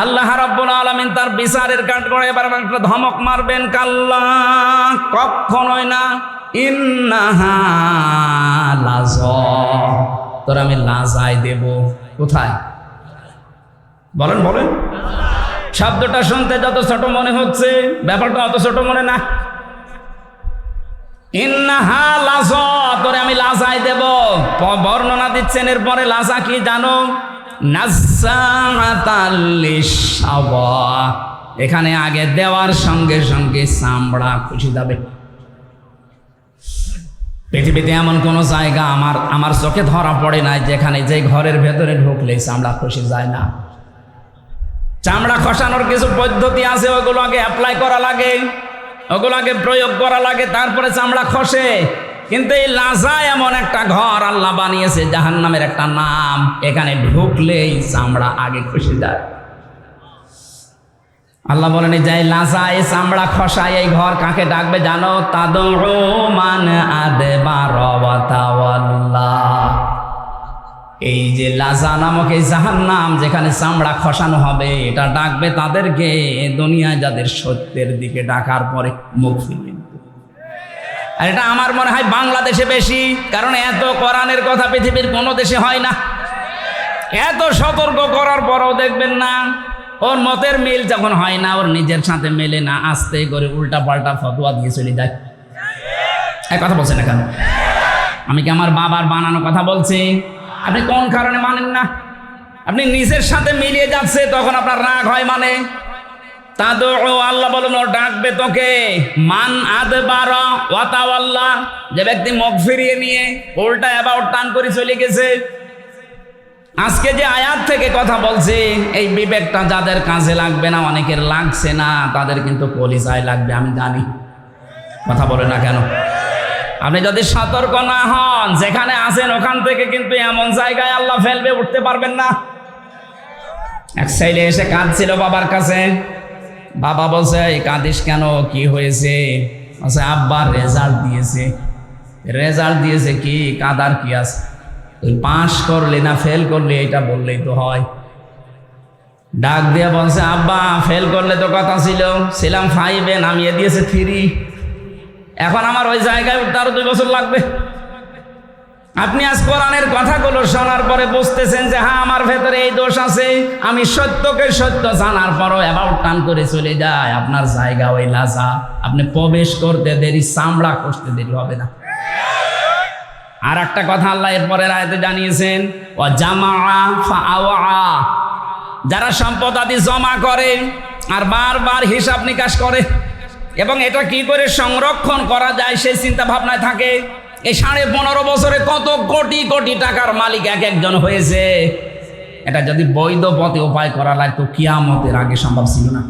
আল্লাহ রাব্বুল আলামিন তার বিচারের কাঠ করে এবার একটা ধমক মারবেন, কাল্লা, কখনোই না, ইন্নাহা লাযা, তোর আমি লাজায় দেব। কোথায়? বলেন বলেন। শব্দটা শুনতে যত ছোট মনে হচ্ছে, ব্যাপারটা অত ছোট মনে না। ইন্নাহা লাযা, তোরে আমি লাজায় দেব। বর্ণনা দিচ্ছেন এরপরে লাজা কি জানো? নাজ্জাআতাল লিশাওয়া, এখানে আগে দেওয়ার সঙ্গে সঙ্গে চামড়া খুশি যাবে। পৃথিবীতে এমন কোন জায়গা আমার চোখে ধরা পড়ে নাই যেখানে যে ঘরের ভেতরে ঢুকলে চামড়া খুশি যায় না। চামড়া খসানোর কিছু পদ্ধতি আছে, ওগুলো আগে অ্যাপ্লাই করা লাগে, ওগুলো আগে প্রয়োগ করা লাগে, তারপরে চামড়া খসে। কিন্তু এই লাজা এমন একটা ঘর আল্লাহ বানিয়েছে, জাহান্নামের একটা নাম, এখানে ঢুকলেই চামড়া আগে খুশি যায়। আল্লাহ বলেন যে লাজা, এই চামড়া খসায় এই ঘর কাকে ডাকবে জানো? তাদউ মান আদবারা ওয়া তাওয়াল্লা। এই যে লাজা নামক এই জাহান্নাম যেখানে চামড়া খসানো হবে, এটা ডাকবে তাদেরকে দুনিয়ায় যাদের সত্যের দিকে ডাকার পরে মুখ ফিরবে। আর এটা আমার মনে হয় বাংলাদেশে বেশি, কারণ এত কোরআনের কথা পৃথিবীর কোনো দেশে হয় না। এত সতর্ক করার পরও দেখবেন না, ওর মতের মিল যখন হয় না, ওর নিজের সাথে মেলে না, আস্তে করে উল্টা পাল্টা ফতোয়া দিয়ে চলে যায়। এক কথা বলছেন না কেন? আমি কি আমার বাবার বানানো কথা বলছি? আপনি কোন কারণে মানেন না? আপনি নিজের সাথে মিলিয়ে যাচ্ছে, তখন আপনার রাগ হয়। মানে তাদউ, আল্লাহ বলেন ও ডাকবে তোকে, মান আদবারা ওয়া তাওয়াল্লা, যে ব্যক্তি মুখ ফিরিয়ে নিয়ে উল্টা অ্যাবাউট টান করে চলে গেছে। আজকে যে আয়াত থেকে কথা বলছি, এই বিবেকটা যাদের কাজে লাগবে না, অনেকের লাগছে না, তাদের কিন্তু কলিজায় লাগবে, আমি জানি। কথা বলে না কেন? আপনি যদি সতর্ক না হন, যেখানে আছেন ওখান থেকে কিন্তু এমন জায়গায় আল্লাহ ফেলবে, উঠতে পারবেন না। এক ছেলে এসে কাঁদছিল বাবার কাছে। বাবা বলছে, এই কাঁদিস কেন, কি হয়েছে? বলছে, আব্বার রেজাল্ট দিয়েছে। রেজাল্ট দিয়েছে কি, কাদার কি আছে? তুই পাস করলি না ফেল করলি, এটা বললেই তো হয়। ডাক দিয়ে বলছে, আব্বা ফেল করলে তো কথা ছিলাম 5-এ, নামিয়ে দিয়েছে 3। এখন আমার ওই জায়গায় উঠতে আরো 2 বছর লাগবে। আপনি আজ কোরআনের কথাগুলো শোনার পরে বুঝতেছেন যে হ্যাঁ, আমার ভেতরে এই দোষ আছে, আমি সত্যকে সত্য জানার পরও অ্যাবাউট টান করে চলে যায়। আপনার জায়গা ওই লাজা, আপনি প্রবেশ করতে দেরি, চামড়া কষতে দেরি হবে না। আর একটা কথা আল্লাহ এরপরের আয়াতে জানিয়েছেন, ওয়া জামাআ ফাআওয়া, যারা সম্পদ আদি জমা করে আর বারবার হিসাব নিকাশ করে এবং এটা কি করে সংরক্ষণ করা যায় সেই চিন্তা ভাবনায় থাকে। এই 15.5 বছরে কত কোটি কোটি টাকার মালিক এক একজন হয়েছে। এটা যদি বৈধ পথে উপায় করা লাগতো, কিয়ামতের আগে সম্ভব ছিল না।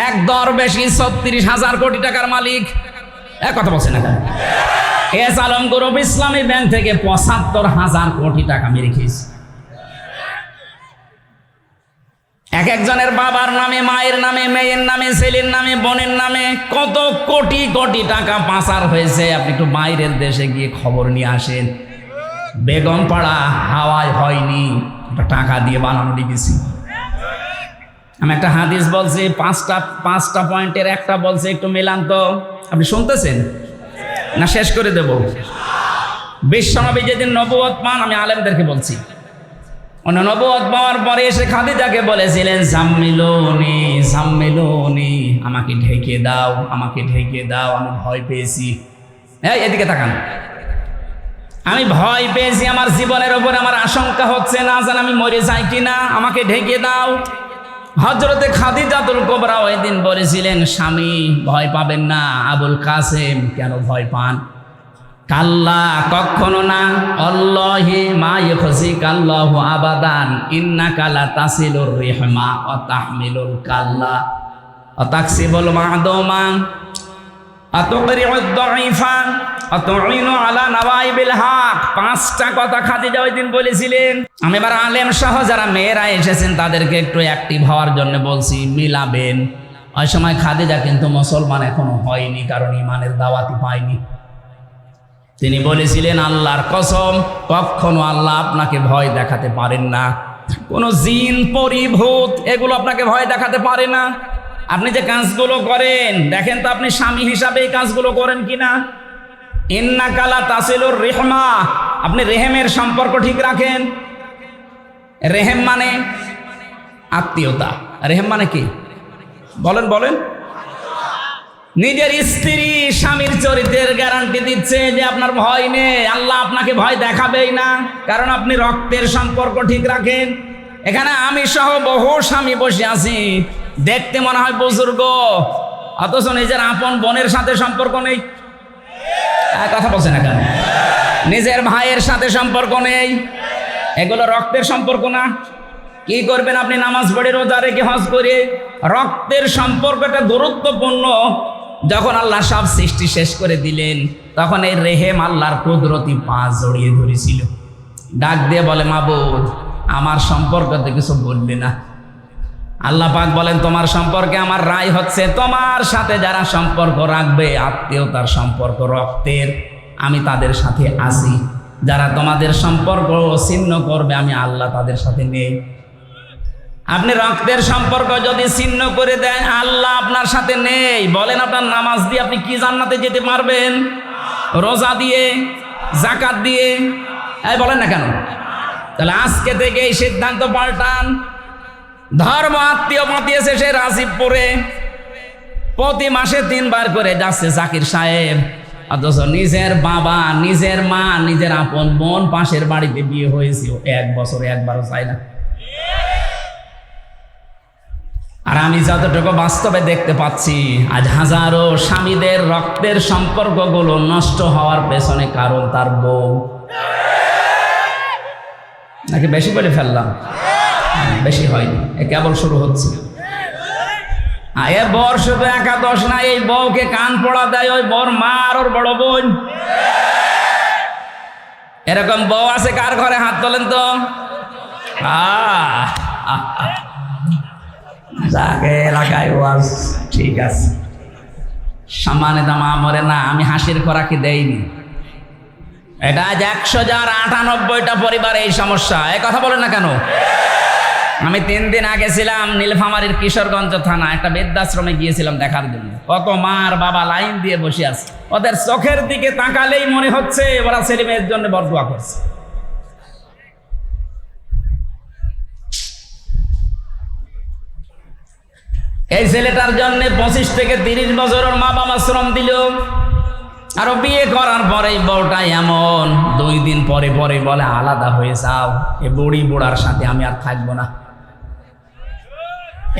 এক দরবেশী 36,000 কোটি টাকার মালিক। এক কথা বলছে না কেন? এস আলম গ্রুপ ইসলামী ব্যাংক থেকে 75,000 কোটি টাকা মেরে খেয়েছে। এক একজনের বাবার নামে, মায়ের নামে, মেয়ের নামে, ছেলের নামে, বোনের নামে কত কোটি কোটি টাকা পাচার হয়েছে। আপনি একটু বাইরের দেশে গিয়ে খবর নিয়ে আসেন। বেগম পাড়া হাওয়ায় হয়নি, টাকা দিয়ে বানানো ডিবিসি। আমি একটা হাদিস বলছি, পাঁচটা পয়েন্টের একটা বলছে, একটু মেলান তো। আপনি শুনতেছেন না? শেষ করে দেব। বিশ্বনবী যেদিন নবুয়ত পান, আমি আলেমদেরকে বলছি, নবুয়ত পাওয়ার পরে এসে খাদিজাকে বলেছিলেন, জাম্মিলুনি জাম্মিলুনি, আমাকে ঢেকে দাও, আমাকে ঢেকে দাও, আমি ভয় পেয়েছি। এই এদিকে তাকান, আমি ভয় পেয়েছি, আমার জীবনের উপরে আমার আশঙ্কা হচ্ছে, না জান আমি মরে যাই কিনা, আমাকে ঢেকে দাও। হযরতে খাদিজাতুল কুবরা ওই দিন বলেছিলেন, স্বামী ভয় পাবেন না। আবুল কাসেম, কেন ভয় পান? কাল্লা, কখনো না। আল্লাহি মা ইখজিকাল্লাহু আবাদান, ইন্নাকা লা তাসিলুর রিহমা ওয়া তাহমিলুল কাল্লা ওয়া তাকসিবুল মা'দুমা ওয়া তুকরিউদ দাঈফা ওয়া তুঈনু আলা নাওয়াইবিল হক। 5টা কথা খাদিজা ওই দিন বলেছিলেন। আমি এবার আলেম সহ যারা মেয়েরা এসেছেন তাদেরকে একটু অ্যাক্টিভ হওয়ার জন্য বলছি, মিলাবেন। ওই সময় খাদিজা কিন্তু মুসলমান এখনো হয়নি, কারণ ঈমানের দাওয়াতই পায়নি। তিনি বলেছিলেন, আল্লাহর কসম, কখনো আল্লাহ আপনাকে ভয় দেখাতে পারেন না। কোন জিন পরি ভূত এগুলো আপনাকে ভয় দেখাতে পারে না। আপনি যে কাজগুলো করেন দেখেন তো আপনি স্বামী হিসাবে এই কাজগুলো করেন কিনা। ইন্নাকা লা তাসিলুর রিহমা, আপনি রেহেমের সম্পর্ক ঠিক রাখেন। রেহেম মানে আত্মীয়তা। রেহেম মানে কি বলেন বলেন? নিজের স্ত্রী স্বামীর চরিত্রের গ্যারান্টি দিচ্ছে যে আপনার ভয় নেই, আল্লাহ আপনাকে ভয় দেখাবেই না, কারণ আপনি রক্তের সম্পর্ক ঠিক রাখেন। এখানে আমি সহ বহু স্বামী বসে আছি, দেখতে মনে হয় বুজুর্গ, অথচ নিজের আপন বোনের সাথে সম্পর্ক নেই। কথা বলছেন না কেন? নিজের ভাইয়ের সাথে সম্পর্ক নেই, এগুলো রক্তের সম্পর্ক না। কি করবেন আপনি? নামাজ পড়ে, রোজা রেখে, হজ করে। রক্তের সম্পর্কটা গুরুত্বপূর্ণ। যখন আল্লাহ সব সৃষ্টি শেষ করে দিলেন তখন এই রেহেম আল্লাহর কুদরতি পা জড়িয়ে ধরেছিল। ডাক দিয়ে বলে, মাবুদ আমার সম্পর্কতে কিছু বলবে না। আল্লাহ পাক বলেন, তোমার সম্পর্কে আমার রায় হচ্ছে তোমার সাথে যারা সম্পর্ক রাখবে আত্মীয়তার সম্পর্ক রক্তের, আমি তাদের সাথে আছি। যারা তোমাদের সম্পর্ক ছিন্ন করবে আমি আল্লাহ তাদের সাথে নেই। আপনি রক্তের সম্পর্ক যদি ছিন্ন করে দেন আল্লাহ আপনার সাথে নেই। বলেন আপনার নামাজ দিয়ে আপনি কি জান্নাতে যেতে পারবেন? রোজা দিয়ে, যাকাত দিয়ে? বলেন না কেন? তাহলে আজকে থেকে এই সিদ্ধান্ত পাল্টান। ধর্ম আত্মীয় মাতিয়েছে সে রাজীবপুরে, প্রতি মাসে 3 বার করে যাচ্ছে জাকির সাহেব, অথচ নিজের বাবা, নিজের মা, নিজের আপন বোন পাশের বাড়িতে বিয়ে হয়েছে 1 বছরে একবারও চায় না। আর আমি যতটুকু বাস্তবে দেখতে পাচ্ছি আজ হাজারো স্বামীদের রক্তের সম্পর্কগুলো নষ্ট হওয়ার পেছনে কারণ তার বউ। নাকি বেশি বলে ফেললাম? বেশি হয়নি, এ কেবল শুরু হচ্ছে। এ বর শুধু একাদশ না, এই বউকে কান পড়া দেয় ওই বর মা আর ওর বড় বোন। এরকম বউ আছে কার ঘরে? হাত তোলেন তো। যাকে এলাকায় ওয়াজ ঠিক আছে, সম্মানে দামা মরে না, আমি হাসির খোরাকি দেইনি। এটা আজ 100,098টা পরিবার এই সমস্যা। এই কথা বলেন না কেন? আমি 3 দিন আগে ছিলাম নীলফামারীর কিশোরগঞ্জ থানা, একটা বৃদ্ধাশ্রমে গিয়েছিলাম দেখার জন্য। কত মার বাবা লাইন দিয়ে বসে আছে, ওদের চোখের দিকে তাকালেই মনে হচ্ছে ওরা ছেলে মেয়ের জন্য বরদোয়া করছে। এই ছেলেটার জন্য 25 থেকে 30 বছর ওর মা বাবা শ্রম দিল। আরো বিয়ে করার পরে বউটা এমন 2 দিন পরে পরে বলে আলাদা হয়ে যাও, এ বুড়ি বুড়ার সাথে আমি আর থাকবো না।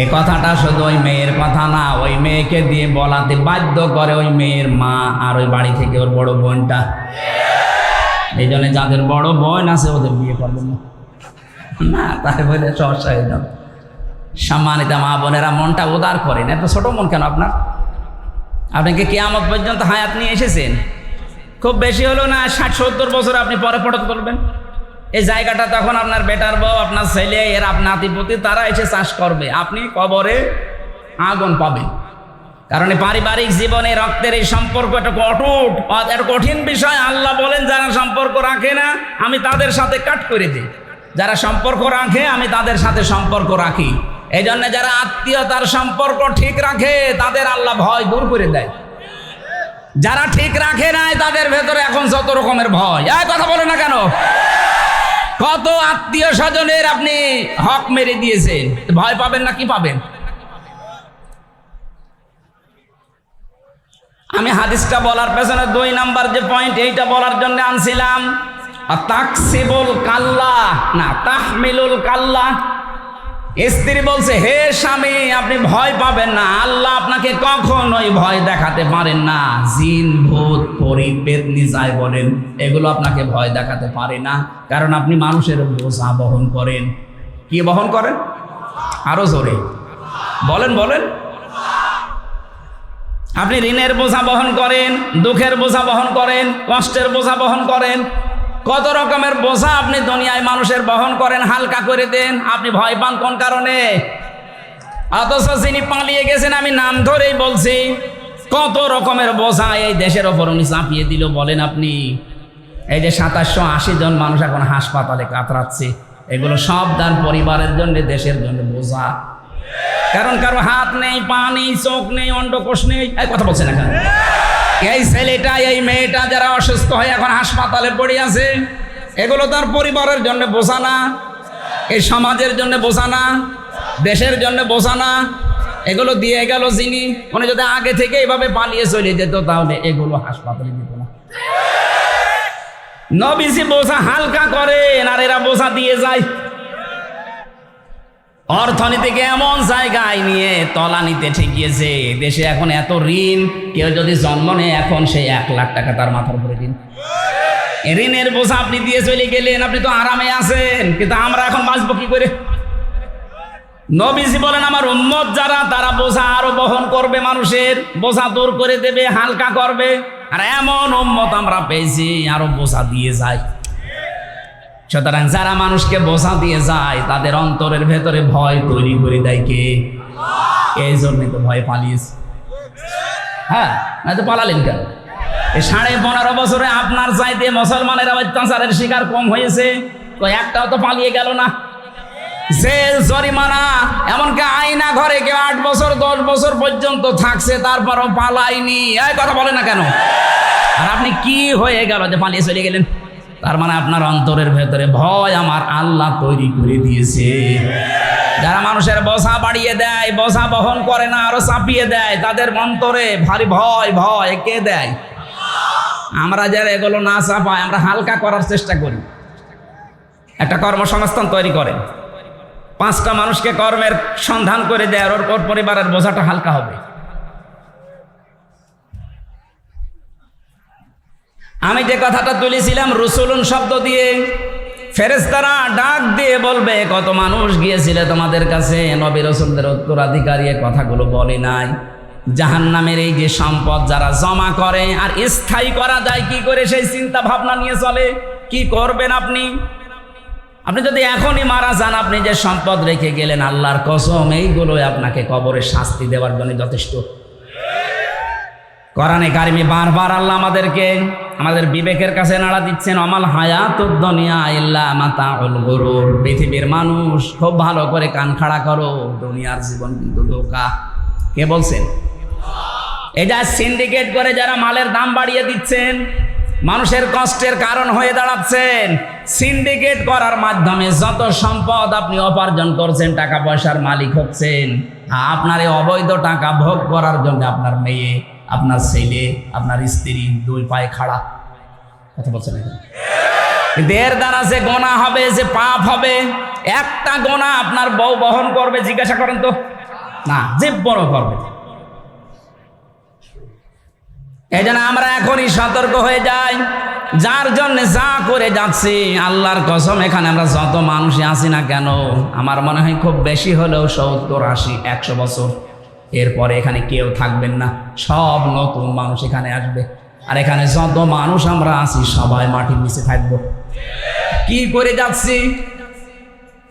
এই কথাটা শুধু ওই মেয়ের কথা না, ওই মেয়েকে দিয়ে বলাতে বাধ্য করে ওই মেয়ের মা আর ওই বাড়ি থেকে ওর বড় বোনটা। এই জন্য যাদের বড় বোন আছে ওদের বিয়ে করবেন না, তাই বলে সমস্যা হয়ে যাবে। সম্মানিত মা বোনেরা, মনটা উদার করেন। এত ছোট মন কেন আপনার? আপনাকে কিয়ামত পর্যন্ত হায়াত নিয়ে এসেছেন, খুব বেশি হলো না 60-70 বছর আপনি পরে ফটক করবেন। এই জায়গাটা তখন আপনার বেটার বউ, আপনার ছেলে, এর আপনার নাতিপুতি, তারা এসে চাষ করবে, আপনি কবরে আগুন পাবেন। কারণ পারিবারিক জীবনে রক্তের এই সম্পর্ক একটা অটুট, একটা কঠিন বিষয়। আল্লাহ বলেন যারা সম্পর্ক রাখে না আমি তাদের সাথে কাট করে দিই, যারা সম্পর্ক রাখে আমি তাদের সাথে সম্পর্ক রাখি। এই জন্য যারা আত্মীয়তার সম্পর্ক ঠিক রাখে তাদের আল্লাহ ভয় দূর করে দেয়। যারা ঠিক রাখে নাই তাদের ভেতরে এখন যত রকমের ভয়। এই কথা বলে না কেন? কত আত্মীয় স্বজনের আপনি হক মেরে দিয়েছেন, ভয় পাবেন না কি পাবেন? আমি হাদিসটা বলার পেছনে 2 নাম্বার যে পয়েন্ট, এইটা বলার জন্য আনছিলাম। তাকসিবুল কাল্লা না তাহমিলুল কাল্লা। স্ত্রী বলছে, হে স্বামী আপনি ভয় পাবেন না, আল্লাহ আপনাকে কখনোই ভয় দেখাতে পারেন না। জিন, ভূত, পরী, পেতনি যাই বলেন এগুলো আপনাকে ভয় দেখাতে পারে না, কারণ আপনি মানুষের বোঝা বহন করেন। কি বহন করেন? আরো জোরে বলেন বলেন। আপনি ঋণের বোঝা বহন করেন, দুঃখের বোঝা বহন করেন, কষ্টের বোঝা বহন করেন, কত রকমের বোঝা আপনি দুনিয়ায় মানুষের বহন করেন, হালকা করে দেন। আপনি ভয় পান কোন কারণে? অথচ যিনি পালিয়ে গেছেন, আমি নাম ধরেই বলছি, কত রকমের বোঝা এই দেশের ওপর উনি চাপিয়ে দিল। বলেন আপনি, এই যে 2780 জন মানুষ এখন হাসপাতালে কাতরাচ্ছে, এগুলো সব তার পরিবারের জন্য, দেশের জন্য বোঝা। কারণ কারো হাত নেই, পা নেই, চোখ নেই, অন্ডকোষ নেই, এই কথা বলছে না কেন? এই ছেলেটা, এই মেয়েটা যারা অসুস্থ হয়ে এখন হাসপাতালে পড়ে আছে, এগুলো তার পরিবারের জন্য বোঝা না, এই সমাজের জন্য বোঝা না, দেশের জন্য বোঝা না। এগুলো দিয়ে গেল যিনি, উনি যদি আগে থেকে এভাবে পালিয়ে চলে যেত তাহলে এগুলো হাসপাতালে দিত না। নবীজি বোঝা হালকা করেন আর এরা বোঝা দিয়ে যায়। অর্থনীতিকে এমন জায়গায় নিয়ে তলানিতে ঠেকিয়েছে, দেশে এখন এত ঋণ, কেউ যদি জন্ম নেয় এখন সেই 1 লাখ টাকা তার মাথার উপরে ঋণ। ঋণের বোঝা আপনি দিয়ে চলে গেলেন, আপনি তো আরামে আছেন, কিন্তু আমরা এখন বাঁচবো কি করে? নবীজি বলেন আমার উম্মত যারা, তারা বোঝা আরো বহন করবে, মানুষের বোঝা দূর করে দেবে, হালকা করবে। আর এমন উম্মত আমরা পেয়েছি আরো বোঝা দিয়ে যায়। সুতরাং যারা মানুষকে বোঝা দিয়ে যায় তাদের অন্তরের ভেতরে ভয় তৈরি করে দেয় কে? এই জন্যই তো ভয় পালিয়েছে। হ্যাঁ, না তো পালালেন কেন? এই 15.5 বছরে আপনার চাইতে মুসলমানের অত্যাচারের শিকার কম হয়েছে, তো একটাও তো পালিয়ে গেল না। জেল, জরিমানা, এমনকি আয়না ঘরে কেউ 8 বছর 10 বছর পর্যন্ত থাকছে, তারপরও পালায়নি। এই কথা বলে না কেন? আর আপনি কি হয়ে গেল যে পালিয়ে চলে গেলেন? তার মানে আপনার অন্তরের ভেতরে ভয় আমার আল্লাহ তৈরি করে দিয়েছে। যারা মানুষের বোঝা বাড়িয়ে দেয়, বোঝা বহন করে না, আরো চাপিয়ে দেয়, তাদের অন্তরে ভারী ভয়। ভয় কে দেয়? আমরা যারা এগুলো না চাপাই, আমরা হালকা করার চেষ্টা করি। একটা কর্মসংস্থান তৈরি করে 5টা মানুষকে কর্মের সন্ধান করে দেয়, ওর পরিবারের বোঝাটা হালকা হবে। আমি যে কথাটা তুলেছিলাম রসুলুন শব্দ দিয়ে, ফেরেশতারা ডাক দিয়ে বলবে কত মানুষ গিয়েছিল তোমাদের কাছে, নবী রাসূলদের উত্তরাধিকারী, কথাগুলো বলে নাই। জাহান্নামের এই যে সম্পদ যারা জমা করে আর স্থায়ী করা যায় কি করে, সেই চিন্তা ভাবনা নিয়ে চলে। কি করবেন আপনি? আপনি যদি এখনই মারা যান, আপনি যে সম্পদ রেখে গেলেন, আল্লাহর কসম এইগুলো আপনাকে কবরে শাস্তি দেওয়ার জন্য যথেষ্ট। কোরআনে কারিমে বারবার আল্লাহ আমাদেরকে আমাদের বিবেকের কাছে নাড়া দিচ্ছেন, আমাল হায়াতুদ দুনিয়া ইল্লা মাতাউল গুরুর। পৃথিবীর মানুষ খুব ভালো করে কান খাড়া করো, দুনিয়ার জীবন কিন্তু ধোঁকা। কে বলছেন? এটা সিন্ডিকেট করে যারা মালের দাম বাড়িয়ে দিচ্ছেন, মানুষের কষ্টের কারণ হয়ে দাঁড়াচ্ছেন। সিন্ডিকেট করার মাধ্যমে যত সম্পদ আপনি উপার্জন করছেন, টাকা পয়সার মালিক হচ্ছেন, আপনার এই অবৈধ টাকা ভোগ করার জন্য আপনার মেয়ে, আপনার ছেলে, আপনার স্ত্রী 2 পায়ে খাড়া। কথা বলছেন এখন? কিন্তু এর দ্বারা যে গোনা হবে, যে পাপ হবে, একটা গোনা আপনার বউ বহন করবে? জিজ্ঞাসা করেন তো। না, যে বড় করবে। এই জন্য আমরা এখনই সতর্ক হয়ে যাই, যার জন্য যা করে যাচ্ছি। আল্লাহর কসম, এখানে আমরা যত মানুষই আছি না কেন, আমার মনে হয় খুব বেশি হলেও 70, 80, 100 বছর এরপরে এখানে কেউ থাকবেন না, সব নতুন মানুষ এখানে আসবে। আর এখানে যত মানুষ আমরা আছি সবাই মাটির নিচে থাকবো। কি করে যাচ্ছি?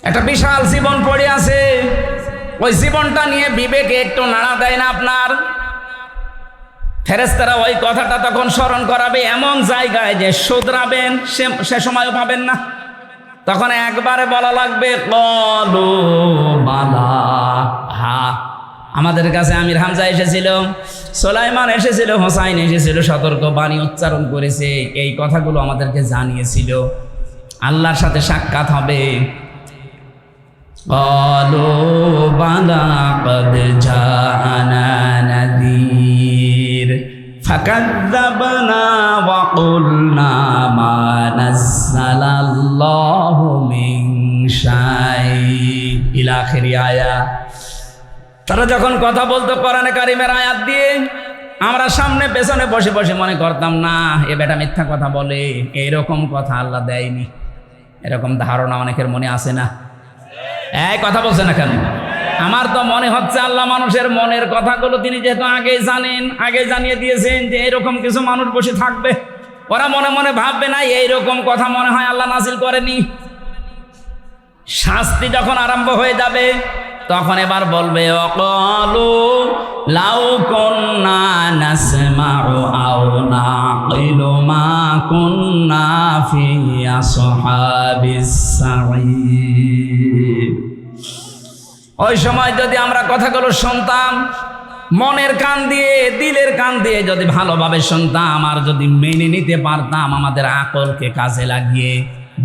একটা বিশাল জীবন পড়ে আছে, ওই জীবনটা নিয়ে বিবেকে একটু নাড়া দেয় না আপনার? ফেরেশতারা ওই কথাটা তখন স্মরণ করাবে এমন জায়গায় যে শুধরাবেন সে সময়ও পাবেন না। তখন একবারে বলা লাগবে কলু বালা। হ্যাঁ, আমাদের কাছে আমির হামজা এসেছিল, সুলাইমান এসেছিল, হোসাইন এসেছিল, সতর্ক বাণী উচ্চারণ করেছে, এই কথাগুলো আমাদেরকে জানিয়েছিল। আল্লাহর সাথে সাক্ষাৎ হবে। কলু বালা কদ জাআনা নাযীর ফাকাযযাবনা ওয়া কুলনা মা নাযালাল্লাহু মিন শাই ইলা আখিরি আয়াত। তারা যখন কথা বলতো কোরআনে কারিমের আয়াত দিয়ে, আমরা সামনে পেছনে বসে বসে মনে করতাম না এ বেটা মিথ্যা কথা বলে, এরকম কথা আল্লাহ দেয়নি। এরকম ধারণা অনেকের মনে আসে না? এই কথা বলছে না কেন? আমার তো মনে হচ্ছে আল্লাহ মানুষের মনের কথাগুলো তিনি যেহেতু আগেই জানেন, আগে জানিয়ে দিয়েছেন যে এরকম কিছু মানুষ বসে থাকবে, ওরা মনে মনে ভাববে না এইরকম কথা মনে হয় আল্লাহ নাজিল করেনি। শাস্তি যখন আরম্ভ হয়ে যাবে, তখন এবার বলবে অকলু লাউ কুন্না নাসমাউ আও নাকিলু মা কুন্না ফি আসহাবিস সাঈর। ওই সময় যদি আমরা কথাগুলো শুনতাম, মনের কান দিয়ে দিলের কান দিয়ে যদি ভালোভাবে শুনতাম, আর যদি মেনে নিতে পারতাম, আমাদের আকলকে কাজে লাগিয়ে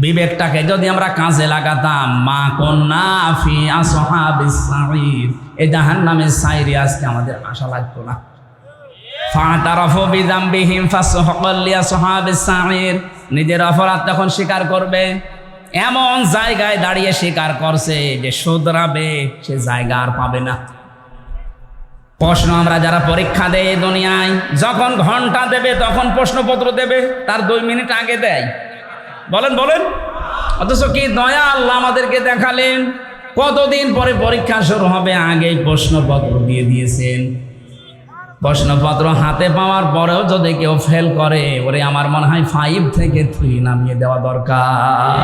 বিবেকটাকে যদি আমরা কাজে লাগাতাম, মা কুন্না ফি আসহাবিস সাঈর, এই জাহান্নামের সাইরে আজকে আমাদের আশা লাগতো না। ফাতারাফু বিযামবিহিম ফাসহাকাল লিআসহাবিস সাঈর, নিজের অপরাধ তখন স্বীকার করবে, এমন জায়গায় দাঁড়িয়ে স্বীকার করছে যে শুধরাবে সে জায়গা আর পাবে না। প্রশ্ন আমরা যারা পরীক্ষা দেয় দুনিয়ায়, যখন ঘন্টা দেবে তখন প্রশ্নপত্র দেবে, তার 2 মিনিট আগে দেয়। বলেন বলেন, অথচ কি দয়া আল্লাহ আমাদেরকে দেখালেন, কতদিন পরে পরীক্ষা শুরু হবে আগেই প্রশ্নপত্র দিয়ে দিয়েছেন। প্রশ্নপত্র হাতে পাওয়ার পরেও যদি কেউ ফেল করে, ওরে আমার মনে হয় 5 থেকে 3 নামিয়ে দেওয়া দরকার।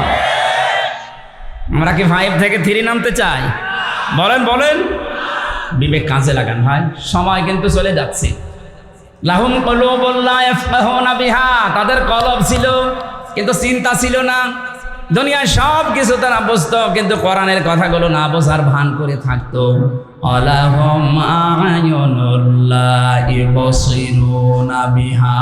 আমরা কি 5 থেকে 3 নামতে চাই? বলেন বলেন, বিবেক কাজে লাগান ভাই, সময় কিন্তু চলে যাচ্ছে। লাহুম কুলুবুন লা ইয়াফকাহুনা বিহা, তাদের কলব ছিল কিন্তু চিন্তা ছিল না। দুনিয়ার সব কিছু তারা বুঝতো, কিন্তু কোরআনের কথাগুলো না বোঝার ভান করে থাকতো। আলাহুম আ'য়ুনুন লা ইউবসিরুনা বিহা,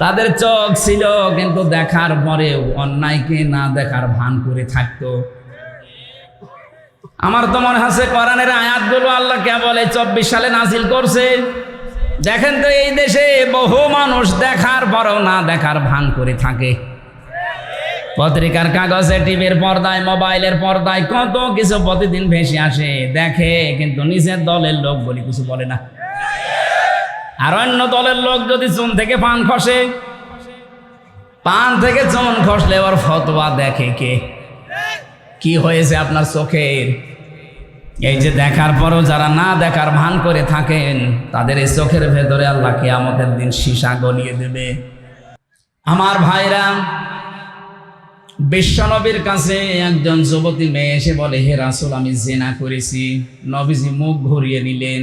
তাদের চোখ ছিল কিন্তু দেখার পরেও অন্যায়কে না দেখার ভান করে থাকতো। আমার তো মনে হচ্ছে কোরআনের আয়াতগুলো আল্লাহ কেবল 24 সালে নাজিল করছে। দেখেন তো এই দেশে বহু মানুষ দেখার পরও না দেখার ভান করে থাকে। পত্রিকার কাগজে, টিভির পর্দায়, মোবাইলের পর্দায় কত কিছু প্রতিদিন ভেসে আসে, দেখে কিন্তু নিজের দলের লোক বলে কিছু বলে না। আর অন্য দলের লোক যদি চুন থেকে পান খসে, পান থেকে চুন খসলে ওর ফতোয়া দেখে কে, কি হয়েছে আপনার চোখের। এই যে দেখার পরও যারা না দেখার ভান করে থাকেন, তাদের এই চোখের ভেতরে আল্লাহ কিয়ামতের দিন সীসা গলিয়ে দেবে। আমার ভাইরা, বিশ্বনবীর কাছে একজন যুবতী মেয়ে এসে বলে, হে রাসূল, আমি জিনা করেছি। নবীজি মুখ ঘুরিয়ে নিলেন,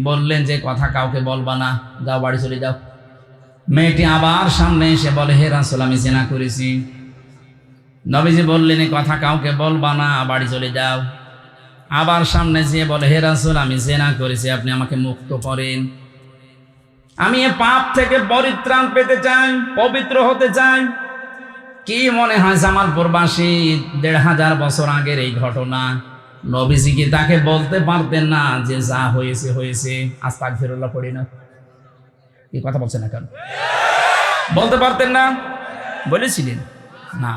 বললেন যে কথা কাউকে বলবা না, যাও বাড়ি চলে যাও। মেয়েটি আবার সামনে এসে বলে, হে রাসূল, আমি জিনা করেছি। নবীজি বললেন, এই কথা কাউকে বলবা না, বাড়ি চলে যাও। আবার সামনে যেয়ে বলে, হে রাসূল, আমি জিনা করেছি, আপনি আমাকে মুক্ত করেন। আমি এ পাপ থেকে পরিত্রাণ পেতে চাই, পবিত্র হতে চাই। কি মনে হয় জামালপুরবাসী 1500 বছর আগের এই ঘটনা, নবীজি কি তাকে বলতে পারতেন না যে যা হয়েছে হয়েছে, আস্তাগফিরুল্লাহ পড়ি না? এই কথা বলছেন না কেন? বলতে পারতেন না? বলেছিলেন না।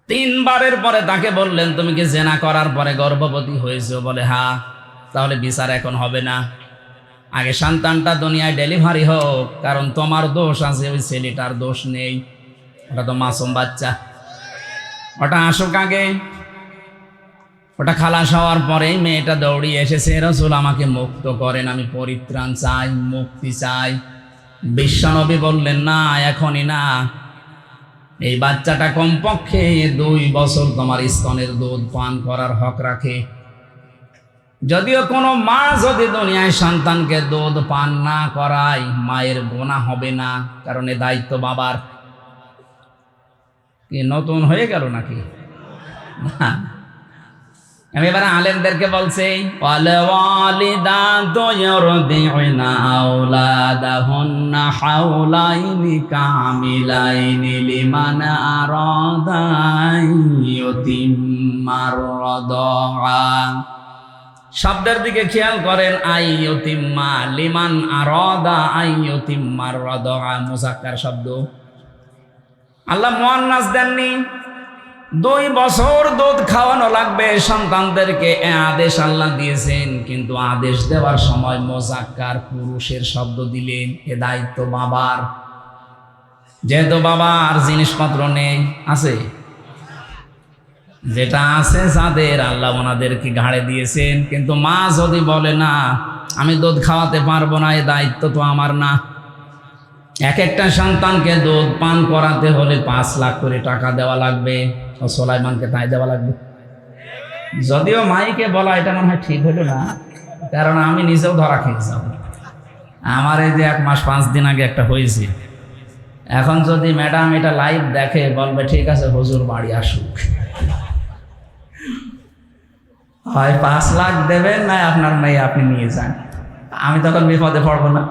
3 বারের পরে তাকে বললেন, তুমি কি জেনা করার পরে গর্ভবতী হয়েছো? বলে হ্যাঁ। তাহলে বিচার এখন হবে না, আগে সন্তানটা দুনিয়ায় ডেলিভারি হোক, কারণ তোমার দোষ আছে, ওই ছেলেটার দোষ নেই, ওটা তো মাসুম বাচ্চা। ওটা আসুক আগে। ওটা খালাস হওয়ার পরেই মেয়েটা দৌড়িয়ে এসেছে, রাসূল আমাকে মুক্ত করেন, আমি পরিত্রাণ চাই, মুক্তি চাই। বিশ্বনবী বললেন, না, এখনই না। এই বাচ্চাটা কমপক্ষে 2 বছর তোমার স্তনের দুধ পান করার হক রাখে। যদিও কোনো মা যদি দুনিয়ায় সন্তানকে দুধ পান না করায়, মায়ের গুনাহ হবে না, কারণ এ দায়িত্ব বাবার। কি নতুন হয়ে গেল নাকি? আমি এবার আলেমদেরকে বলছি, ওয়াল ওয়ালিদাতু ইউরদিউনা আওলাদাহুন্না হাওলাইনি কামিলাইনি লিমান আরাদা ইউতিম্মার রাদা। শব্দের দিকে খেয়াল করেন, আইয়ুতিম্মা, লিমান আরাদা আইয়ুতিম্মার রাদা, মুযাক্কার শব্দ। আল্লাহ মুয়ান্নাস দেননি। 2 বছর দুধ খাওয়ানো লাগবে সন্তানদেরকে, এ আদেশ আল্লাহ দিয়েছেন, কিন্তু আদেশ দেওয়ার সময় মুযাক্কার পুরুষের শব্দ দিলেন। এ দায়িত্ব বাবার। যেহেতু বাবার জিনিসপত্র নেই, আছে, যেটা আছে যাদের, আল্লাহ ওনাদেরকে ঘাড়ে দিয়েছেন। কিন্তু মা যদি বলে না, আমি দুধ খাওয়াতে পারবো না, এ দায়িত্ব তো আমার না। এক একটা সন্তানকে দুধ পান করাতে হলে 5 লাখ করে টাকা দেওয়া লাগবে। ও সুলাইমানকে তাই দেওয়া লাগবে? যদিও মাইকে বলা এটা মনে হয় ঠিক হলো না, কারণ আমি নিজেও ধরা খেয়েছিলাম। আমার এই যে 1 মাস 5 দিন আগে একটা হয়েছে। এখন যদি ম্যাডাম এটা লাইভ দেখে বলবে ঠিক আছে হুজুর বাড়ি আসুক, হয় 5 লাখ দেবেন না আপনার মেয়ে আপনি নিয়ে যান, আমি তখন বিপদে পড়বো না।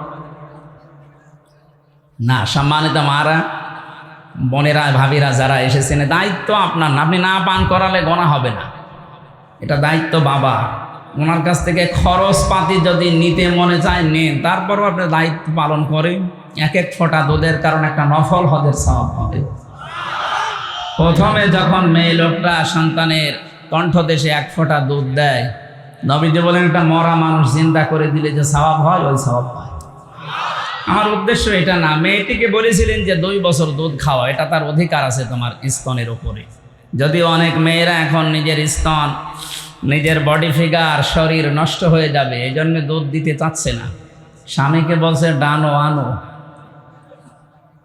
না, সম্মানিত মারা বোনেরা ভাবিরা যারা এসেছেন, দায়িত্ব আপনার না, আপনি না পান করালে গোনা হবে না, এটা দায়িত্ব বাবা। ওনার কাছ থেকে খরচপাতি যদি নিতে মনে চায় নেন, তারপরও আপনি দায়িত্ব পালন করেন। 1 ফোঁটা দুধের কারণ একটা নফল হজের সওয়াব হবে। প্রথমে যখন মেয়ে লোকটা সন্তানের কণ্ঠদেশে 1 ফোঁটা দুধ দেয়, নবীজি বলেন একটা মরা মানুষ জিন্দা করে দিলে যে সওয়াব হয় ওই সওয়াব হয়। আমার উদ্দেশ্য এটা না, মেয়েটিকে বলেছিলেন যে 2 বছর দুধ খাওয়া, এটা তার অধিকার আছে তোমার স্তনের উপরে। যদিও অনেক মেয়েরা এখন নিজের স্তন, নিজের বডি ফিগার, শরীর নষ্ট হয়ে যাবে, এই জন্য দুধ দিতে চাচ্ছে না। স্বামীকে বলছে ডানো আনো,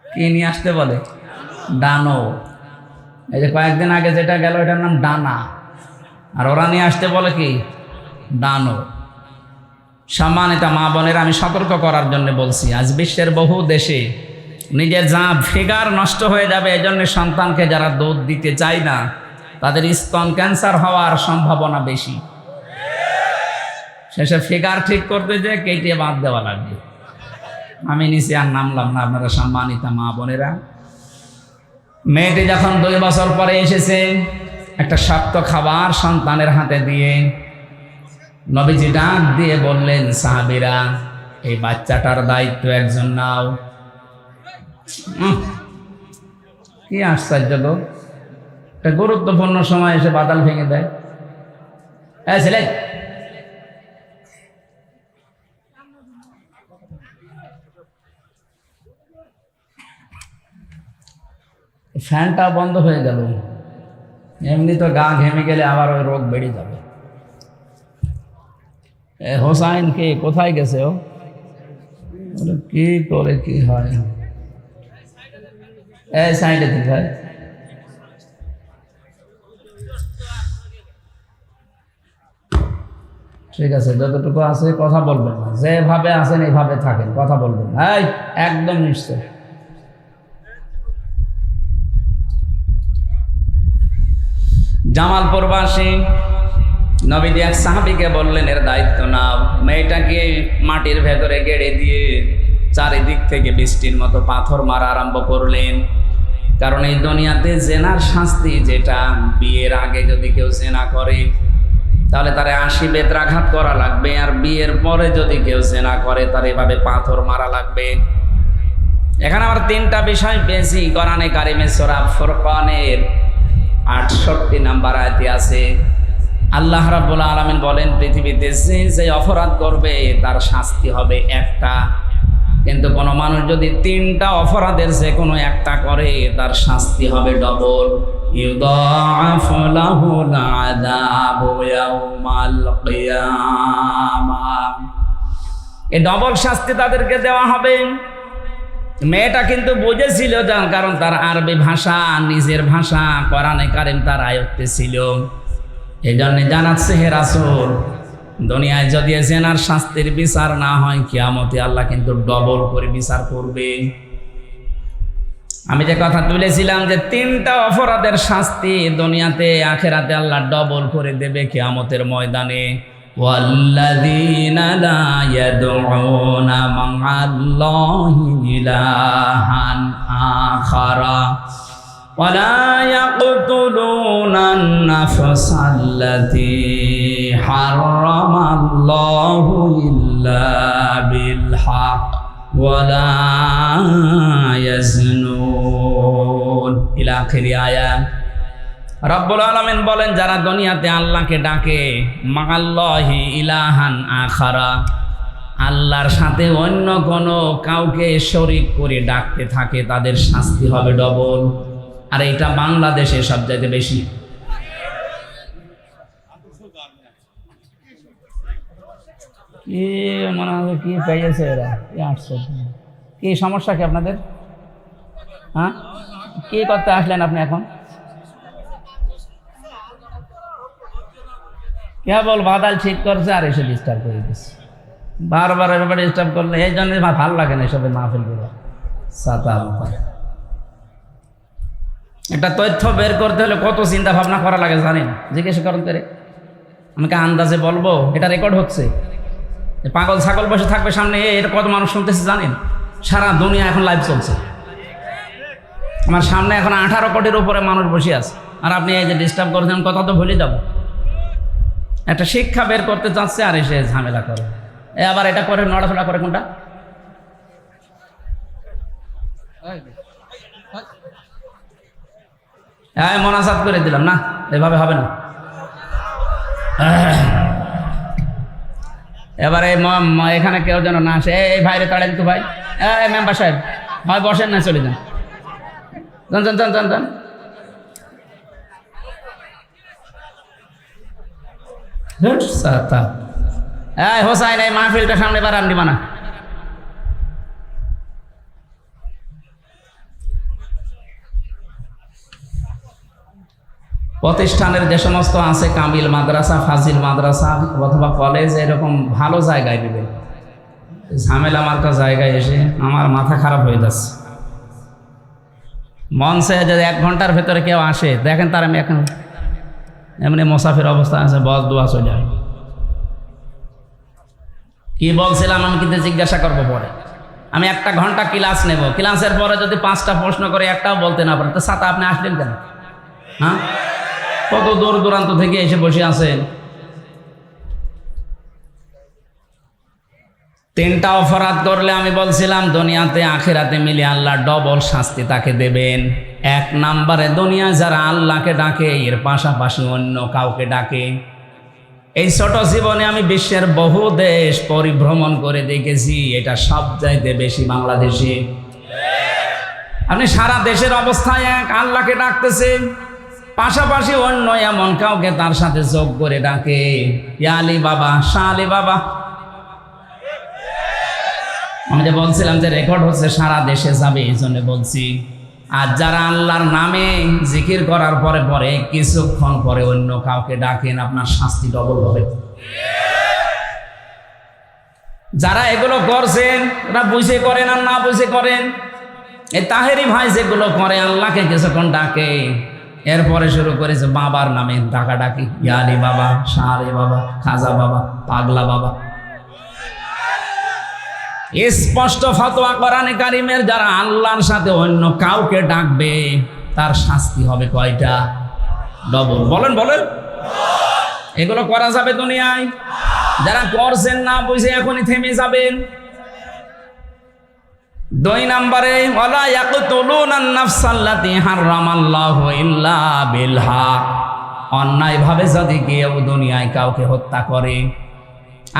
কি নিয়ে আসতে বলে? ডানো। এই যে কয়েকদিন আগে যেটা গেল এটার নাম ডানা, আর ওরা নিয়ে আসতে বলে কি? ডানো। সম্মানিত মা বোনের, আমি সতর্ক করার জন্য বলছি, আজ বিশ্বের বহু দেশে নিজের যা ফিগার নষ্ট হয়ে যাবে, এই জন্য সন্তানকে যারা দুধ দিতে চায় না তাদের স্তন ক্যান্সার হওয়ার সম্ভাবনা বেশি। শেষে ফিগার ঠিক করতে যে কেটে বাদ দেওয়া লাগবে। আমি নিচে আর নামলাম না। আপনারা সম্মানিত মা বোনেরা, মেয়েটি যখন 2 বছর পরে এসেছে, একটা শক্ত খাবার সন্তানের হাতে দিয়ে নবীজি ডাক দিয়ে বললেন, সাহাবীরা এই বাচ্চাটার দায়িত্ব একজন নাও। কি আশ্চর্য তো, একটা গুরুত্বপূর্ণ সময় এসে বাতাল ভেঙে দেয়। ছেলে, ফ্যানটা বন্ধ হয়ে গেল, এমনি তো গা ঘেমে গেলে আবার ওই রোগ বেড়ে যাবে। হোসাইন কে কোথায় গেছে? ও কি করে কি হয়? এই সাইডে দিন ভাই। ঠিক আছে, যতটুকু আছে কথা বলবেন না, যেভাবে আছেন এইভাবে থাকেন, কথা বলবেন না, একদম নিশ্চয়। জামালপুরবাসী নবীজি এক সাহাবীকে বললেন, এর দায়িত্ব নাও। মেয়েটাকে মাটির ভেতরে গেড়ে দিয়ে চারিদিক থেকে বৃষ্টির মতো পাথর মারা আরম্ভ করলেন। কারণ এই দুনিয়াতে জেনার শাস্তি যেটা, বিয়ের আগে যদি কেউ জেনা করে তাহলে তারে 80 বেত্রাঘাত করা লাগবে, আর বিয়ের পরে যদি কেউ জেনা করে তার এভাবে পাথর মারা লাগবে। এখানে আবার 3টা বিষয় বেশি কোরআনে কারিমে সূরা ফুরকানের 68 নম্বর আয়াতে আছে। আল্লাহ রাব্বুল আলামিন বলেন, পৃথিবীতে যে অপরাধ করবে তার শাস্তি হবে একটা, কিন্তু কোনো মানুষ যদি 3টা অপরাধের যে কোনো একটা করে তার শাস্তি হবে ডবল। ইউদাআফু লাহুল আযাবু ইয়াউমাল কিয়ামাহ, এই ডবল শাস্তি তাদেরকে দেওয়া হবে। মেয়েটা কিন্তু বুঝেছিল, কারণ তার আরবি ভাষা, নিজের ভাষা কোরআনে কারিম তার আয়ত্তে ছিল। এই জন্য জানাচ্ছে, হে রাসূল, দুনিয়ায় যদি জেনার শাস্তির বিচার না হয়, কিয়ামতে আল্লাহ কিন্তু ডবল করে বিচার করবে। আমি যে কথা তুলেছিলাম যে 3টা অপরাধের শাস্তি দুনিয়াতে, আখেরাতে আল্লাহ ডবল করে দেবে কিয়ামতের ময়দানে। ওয়াল্লাযীনা লা ইয়াদউনা মা'আল্লাহি ইলাহান আখারা ওয়ালা ইয়াকতুলুনান নাফসাল্লাতী হারামাল্লাহু ইল্লা বিল হক ওয়ালা ইয়াজনুন ইলা আখিরি আয়াত। রব্বুল আলামিন বলেন, যারা দুনিয়াতে আল্লাহকে ডাকে মা'আল্লাহি ইলাহান আখারা, আল্লাহর সাথে অন্য কোনো কাউকে শরীক করে ডাকতে থাকে, তাদের শাস্তি হবে ডবল। আর এটা বাংলাদেশে সবচাইতে বেশি। কি মনে হয় কি পেয়েছে এরা, কি আসছে, কি সমস্যা কি আপনাদের? হ্যাঁ, কি করতে আসলেন আপনি এখন? কেবল বাদাল ঠিক করছে আর এসে ডিস্টার্ব করে দিচ্ছে, বারবার এবার ডিস্টার্ব করলে এই জন্য ভালো লাগে না এসবের মাহফিল গুলো। একটা তথ্য বের করতে হলে কত চিন্তা ভাবনা করা লাগে জানেন? জিজ্ঞেস করেন করে, আমাকে আন্দাজে বলবো, এটা রেকর্ড হচ্ছে, পাগল ছাগল বসে থাকবে সামনে, এটা কত মানুষ শুনতেছে জানেন? সারা দুনিয়া এখন লাইভ চলছে, আমার সামনে এখন 18 কোটির উপরে মানুষ বসে আছে, আর আপনি এই যে ডিস্টার্ব করছেন, কথা তো ভুলে যাব। একটা শিক্ষা বের করতে চাচ্ছে আর এসে ঝামেলা করে, আবার এটা করে নড়াচড়া করে। কোনটা? হ্যাঁ, মোনাজাত করে দিলাম না, এভাবে হবে না। এবারে এখানে কেউ যেন না আসে, এই ভাইরে তাড়েন তো ভাই, এই মেম্বার সাহেব হয় বসেন না চলে যান, যান যান যান যান যান। এই হোসাইন, এই মাহফিলটা সামনে বাড়ান দিবা না। প্রতিষ্ঠানের যে সমস্ত আছে কামিল মাদ্রাসা, ফাজিল মাদ্রাসা অথবা কলেজ, এরকম ভালো জায়গায় দিবেন। ঝামেলা মার্কা জায়গায় এসে আমার মাথা খারাপ হয়ে যাচ্ছে। মঞ্চে যদি 1 ঘন্টার ভেতরে কেউ আসে, দেখেন তার আমি এখন এমনি মোসাফির অবস্থা আছে, বস দোয়া চলে আসবে। কি বলছিলাম আমি কিন্তু জিজ্ঞাসা করবো পরে। আমি 1 ঘন্টা ক্লাস নেব, ক্লাসের পরে যদি 5টা প্রশ্ন করে একটাও বলতে না পারেন, তো সাথে আপনি আসলেন কেন? হ্যাঁ, কত দূর দূরান্ত থেকে এসে বসে আছেন। 3টা অপরাধ করলে আমি বলছিলাম দুনিয়াতে আখিরাতে মিলে আল্লাহ ডবল শাস্তি তাকে দেবেন। 1 নম্বরে দুনিয়া যারা আল্লাহকে ডাকে, এর পাশাপাশি অন্য কাউকে ডাকে। এই ছোট জীবনে আমি বিশ্বের বহু দেশ পরিভ্রমণ করে দেখেছি, এটা সবচাইতে বেশি বাংলাদেশে। আপনি সারা দেশের অবস্থায় এক, আল্লাহকে ডাকতেছেন, পাশাপাশি অন্য এমন কাউকে তার সাথে যোগ করে ডাকে, ইয়া আলী বাবা, শাহ আলী বাবা। আমি যে বলছিলাম যে রেকর্ড হচ্ছে, সারা দেশে যাবে, এই জন্য বলছি। আর যারা আল্লাহর নামে জিকির করার পরে পরে কিছুক্ষণ পরে অন্য কাউকে ডাকেন, আপনার শাস্তি ডবল হবে। যারা এগুলো করছেন ওরা বুঝে করেন আর না বুঝে করেন। এই তাহেরি ভাই যেগুলো করে, আল্লাহকে কিছুক্ষণ ডাকে, এরপরে শুরু করেছে বাবার নামে ডাকাডাকি, ইয়া আলী বাবা, শাহ আলী বাবা, খাজা বাবা, পাগলা বাবা। স্পষ্ট ফতোয়া কোরআনে কারিমের, যারা আল্লাহর সাথে অন্য কাউকে ডাকবে তার শাস্তি হবে কয়টা? ডবল। বলেন বলেন, এগুলো করা যাবে দুনিয়ায়? যারা করছেন না বুঝে এখনই থেমে যাবেন। 2 নম্বরে, ওয়ালা ইয়াকতুলুনান নাফসাল্লাতী হারামাল্লাহু ইল্লা বিল হক। অন্যায়ভাবে যদি কেউ দুনিয়ায় কাউকে হত্যা করে,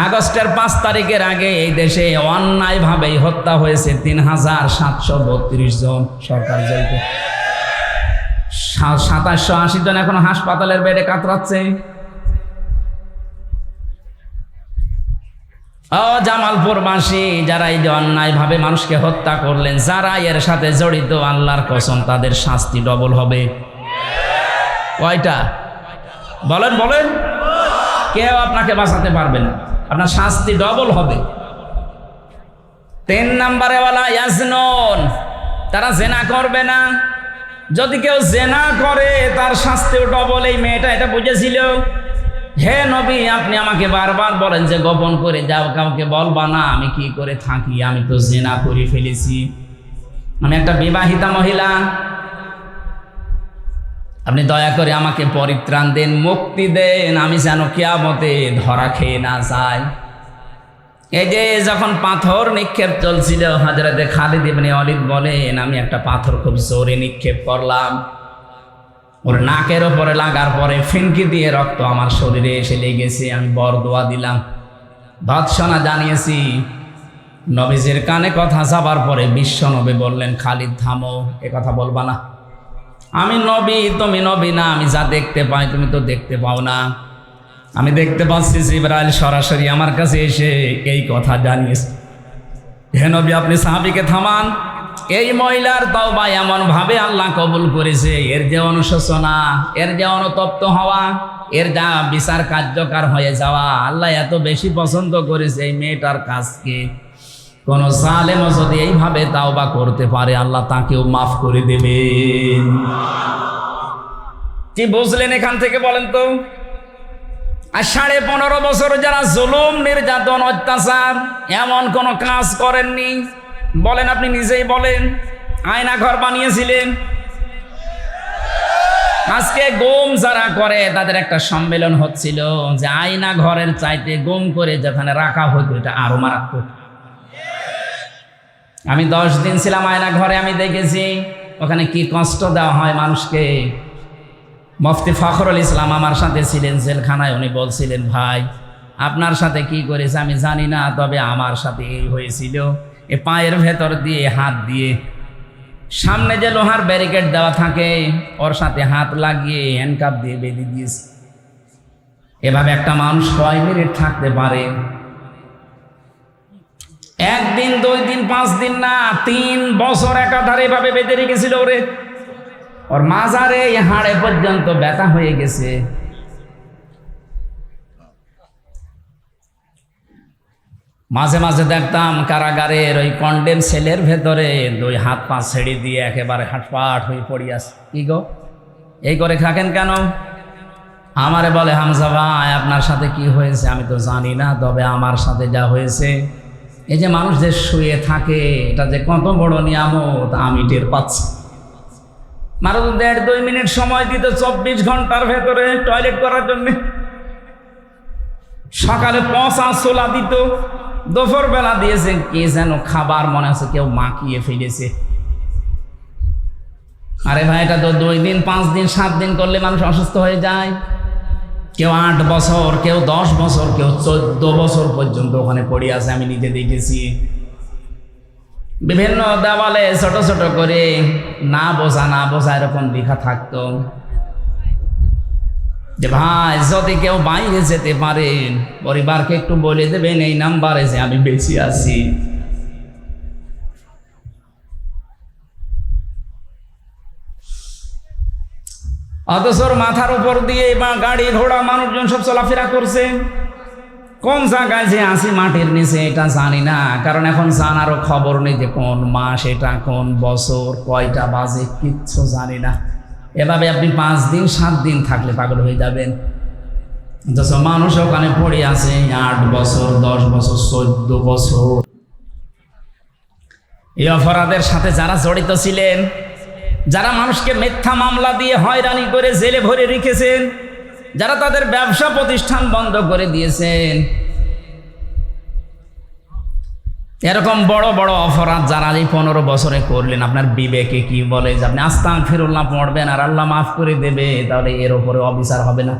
আগস্টের 5 তারিখের আগে এই দেশে অন্যায়ভাবেই হত্যা হয়েছে 3732 জন সরকারি জেলে। 2780 জন এখন হাসপাতালের বেডে কাতরাচ্ছে। ও জামালপুরবাসী, যারা এই যে অন্যায়ভাবে মানুষকে হত্যা করলেন, যারা এর সাথে জড়িত, আল্লাহর কসম তাদের শাস্তি ডবল হবে। কয়টা? বলেন বলেন, কেউ আপনাকে বাঁচাতে পারবে না, আপনার শাস্তি ডবল হবে। 3 নম্বরে, ওয়ালা ইয়াজনুন, তারা জেনা করবে না। যদি কেউ জেনা করে তার শাস্তিও ডবল। এই মেয়েটা এটা বুঝেছিল। হে নবী, আপনি আমাকে বারবার বলেন যে গোপন করে যাও, কাউকে বলবা না আমি কি করে থাকি, আমি তো জেনা করে ফেলেছি, আমি একটা বিবাহিতা মহিলা, আপনি দয়া করে আমাকে পরিত্রাণ দেন, মুক্তি দেন, আমি যেন কিয়ামতে ধরা খেয়ে না যাই। এই যে যখন পাথর নিক্ষেপ চলছিল, হযরতে খালিদ ইবনে ওয়ালিদ বলেন, আমি একটা পাথর খুব জোরে নিক্ষেপ করলাম, ওর নাকের ওপরে লাগার পরে ফিনকি দিয়ে রক্ত আমার শরীরে এসে লেগেছে। আমি বরদোয়া দিলাম, ভৎসনা জানিয়েছি। নবীজির কানে কথা যাবার পরে বিশ্ব নবী বললেন, খালিদ থামো, এ কথা বলবা না, আমি নবী, তুমি নবী না, আমি যা দেখতে পাই তুমি তো দেখতে পাও না। আমি দেখতে পাচ্ছি জিবরাইল সরাসরি আমার কাছে এসে এই কথা জানিয়েছে। হে নবী, আপনি সাহাবীকে থামান, এই মহিলার তওবা এমন ভাবে আল্লাহ কবুল করেছে, এর যে অনুশোচনা, এর যে অনুতপ্ত হওয়া, এর যা বিচার কার্যকর হয়ে যাওয়া। আল্লাহ এত বেশি পছন্দ করেছে এই মেয়েটার কাজকে, কোন জালেমও যদি এইভাবে তাওবা করতে পারে আল্লাহ তাকেও মাফ করে দেবেন। কি বুঝলেন এখান থেকে বলেন তো? আর 15.5 বছর যারা জুলুম, নির্যাতন, অত্যাচার এমন কোন কাজ করেননি? বলেন, আপনি নিজেই বলেন। আয়না ঘর বানিয়েছিলেন। আজকে গুম যারা করে তাদের একটা সম্মেলন হচ্ছিল যে আয়না ঘরের চাইতে গুম করে যেখানে রাখা হতো এটা আরো মারাত্মক। আমি 10 দিন ছিলাম আয়না ঘরে, আমি দেখেছি ওখানে কি কষ্ট দেওয়া হয় মানুষকে। মুফতি ফখরুল ইসলাম আমার সাথে ছিলেন জেলখানায়। উনি বলছিলেন, ভাই আপনার সাথে কি করেছে আমি জানি না, তবে আমার সাথে এই হয়েছিল। এ পায়ের ভেতর দিয়ে হাত দিয়ে, সামনে যে লোহার ব্যারিকেড দেওয়া থাকে ওর সাথে হাত লাগিয়ে হ্যান্ডকাপ দিয়ে বেঁধে দিয়েছে। এভাবে একটা মানুষ কয় মিনিট থাকতে পারে? 1 দিন, 2 দিন, 5 দিন না, 3 বছর একাধারে এভাবে বেঁধে রেখেছিল ওরে। ওর মাজারে হাড়ে পর্যন্ত ব্যথা হয়ে গেছে। মাঝে মাঝে দেখতাম কারাগারের ওই কন্ডেম সেলের ভেতরে 2 হাত পা ছেড়ে দিয়ে একেবারে হাটপাট হয়ে পড়ি আছে। কি গো, এই করে থাকেন কেন? আমারে বলে, হামজা ভাই আপনার সাথে কি হয়েছে আমি তো জানি না, তবে আমার সাথে যা হয়েছে, এই যে মানুষ যে শুয়ে থাকে এটা যে কত বড় নিয়ামত আমি টের পাচ্ছি। মাত্র 1.5-2 মিনিট সময় দিত 24 ঘন্টার ভেতরে টয়লেট করার জন্য। সকালে পচা ছোলা দিত, দুপুর বেলা দিয়েছে কি যেন খাবার, মনে আছে কেউ মাখিয়ে ফেলেছে। আরে ভাই এটা তো 2 দিন, 5 দিন, 7 দিন করলে মানুষ অসুস্থ হয়ে যায়। কেউ 8 বছর, কেউ 10 বছর, কেউ 14 বছর পর্যন্ত ওখানে পড়ে আছে, আমি নিজে দেখেছি। বিভিন্ন দেওয়ালে ছোট ছোট করে না বোঝা এরকম লেখা থাকতো যে ভাই যদি কেউ বাইরে যেতে পারেন পরিবারকে একটু বলে দেবেন এই নাম্বারে যে আমি বেঁচে আছি। অথচ মাথার উপর দিয়ে বা গাড়ি ঘোড়া মানুষজন সব চলাফেরা করছে। কোন জায়গায় যে আসি মাটির নিচে এটা জানি না, কারণ এখন জানারও খবর নেই যে কোন মাস এটা, কোন বছর, কয়টা বাজে, কিচ্ছু জানি না। এভাবে আপনি 5 দিন 7 দিন থাকলে পাগল হয়ে যাবেন। অথচ মানুষ ওখানে পড়ে আছে 8 বছর, 10 বছর, 14 বছর। এই অপরাধের সাথে যারা জড়িত ছিলেন, যারা মানুষকে মিথ্যা মামলা দিয়ে হয়রানি করে জেলে ভরে রেখেছেন, যারা তাদের ব্যবসা প্রতিষ্ঠান বন্ধ করে দিয়েছেন, এরকম বড় বড় অপরাধ যারা এই 15 বছরে করলেন, আপনার বিবেকে কি বলে যে আপনি আস্তাগফিরুল্লাহ পড়বেন আর আল্লাহ মাফ করে দেবে, তাহলে এর উপরে অবিচার হবে না?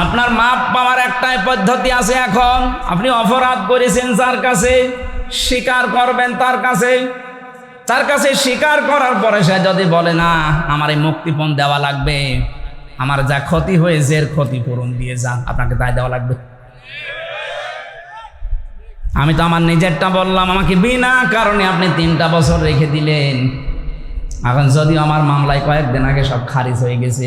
আপনার মাপ পাওয়ার একটাই পদ্ধতি আছে। এখন আপনি অপরাধ করেছেন যার কাছে, স্বীকার করবেন তার কাছে। তার কাছে স্বীকার করার পরে সে যদি বলে না আমার এই মুক্তিপণ দেওয়া লাগবে, আমার যা ক্ষতি হয়েছে এর ক্ষতিপূরণ দিয়ে যান, আপনাকে তাই দেওয়া লাগবে। আমি তো আমার নিজেরটা বললাম, আমাকে বিনা কারণে আপনি 3টা বছর রেখে দিলেন। এখন যদিও আমার মামলায় কয়েকদিন আগে সব খারিজ হয়ে গেছে,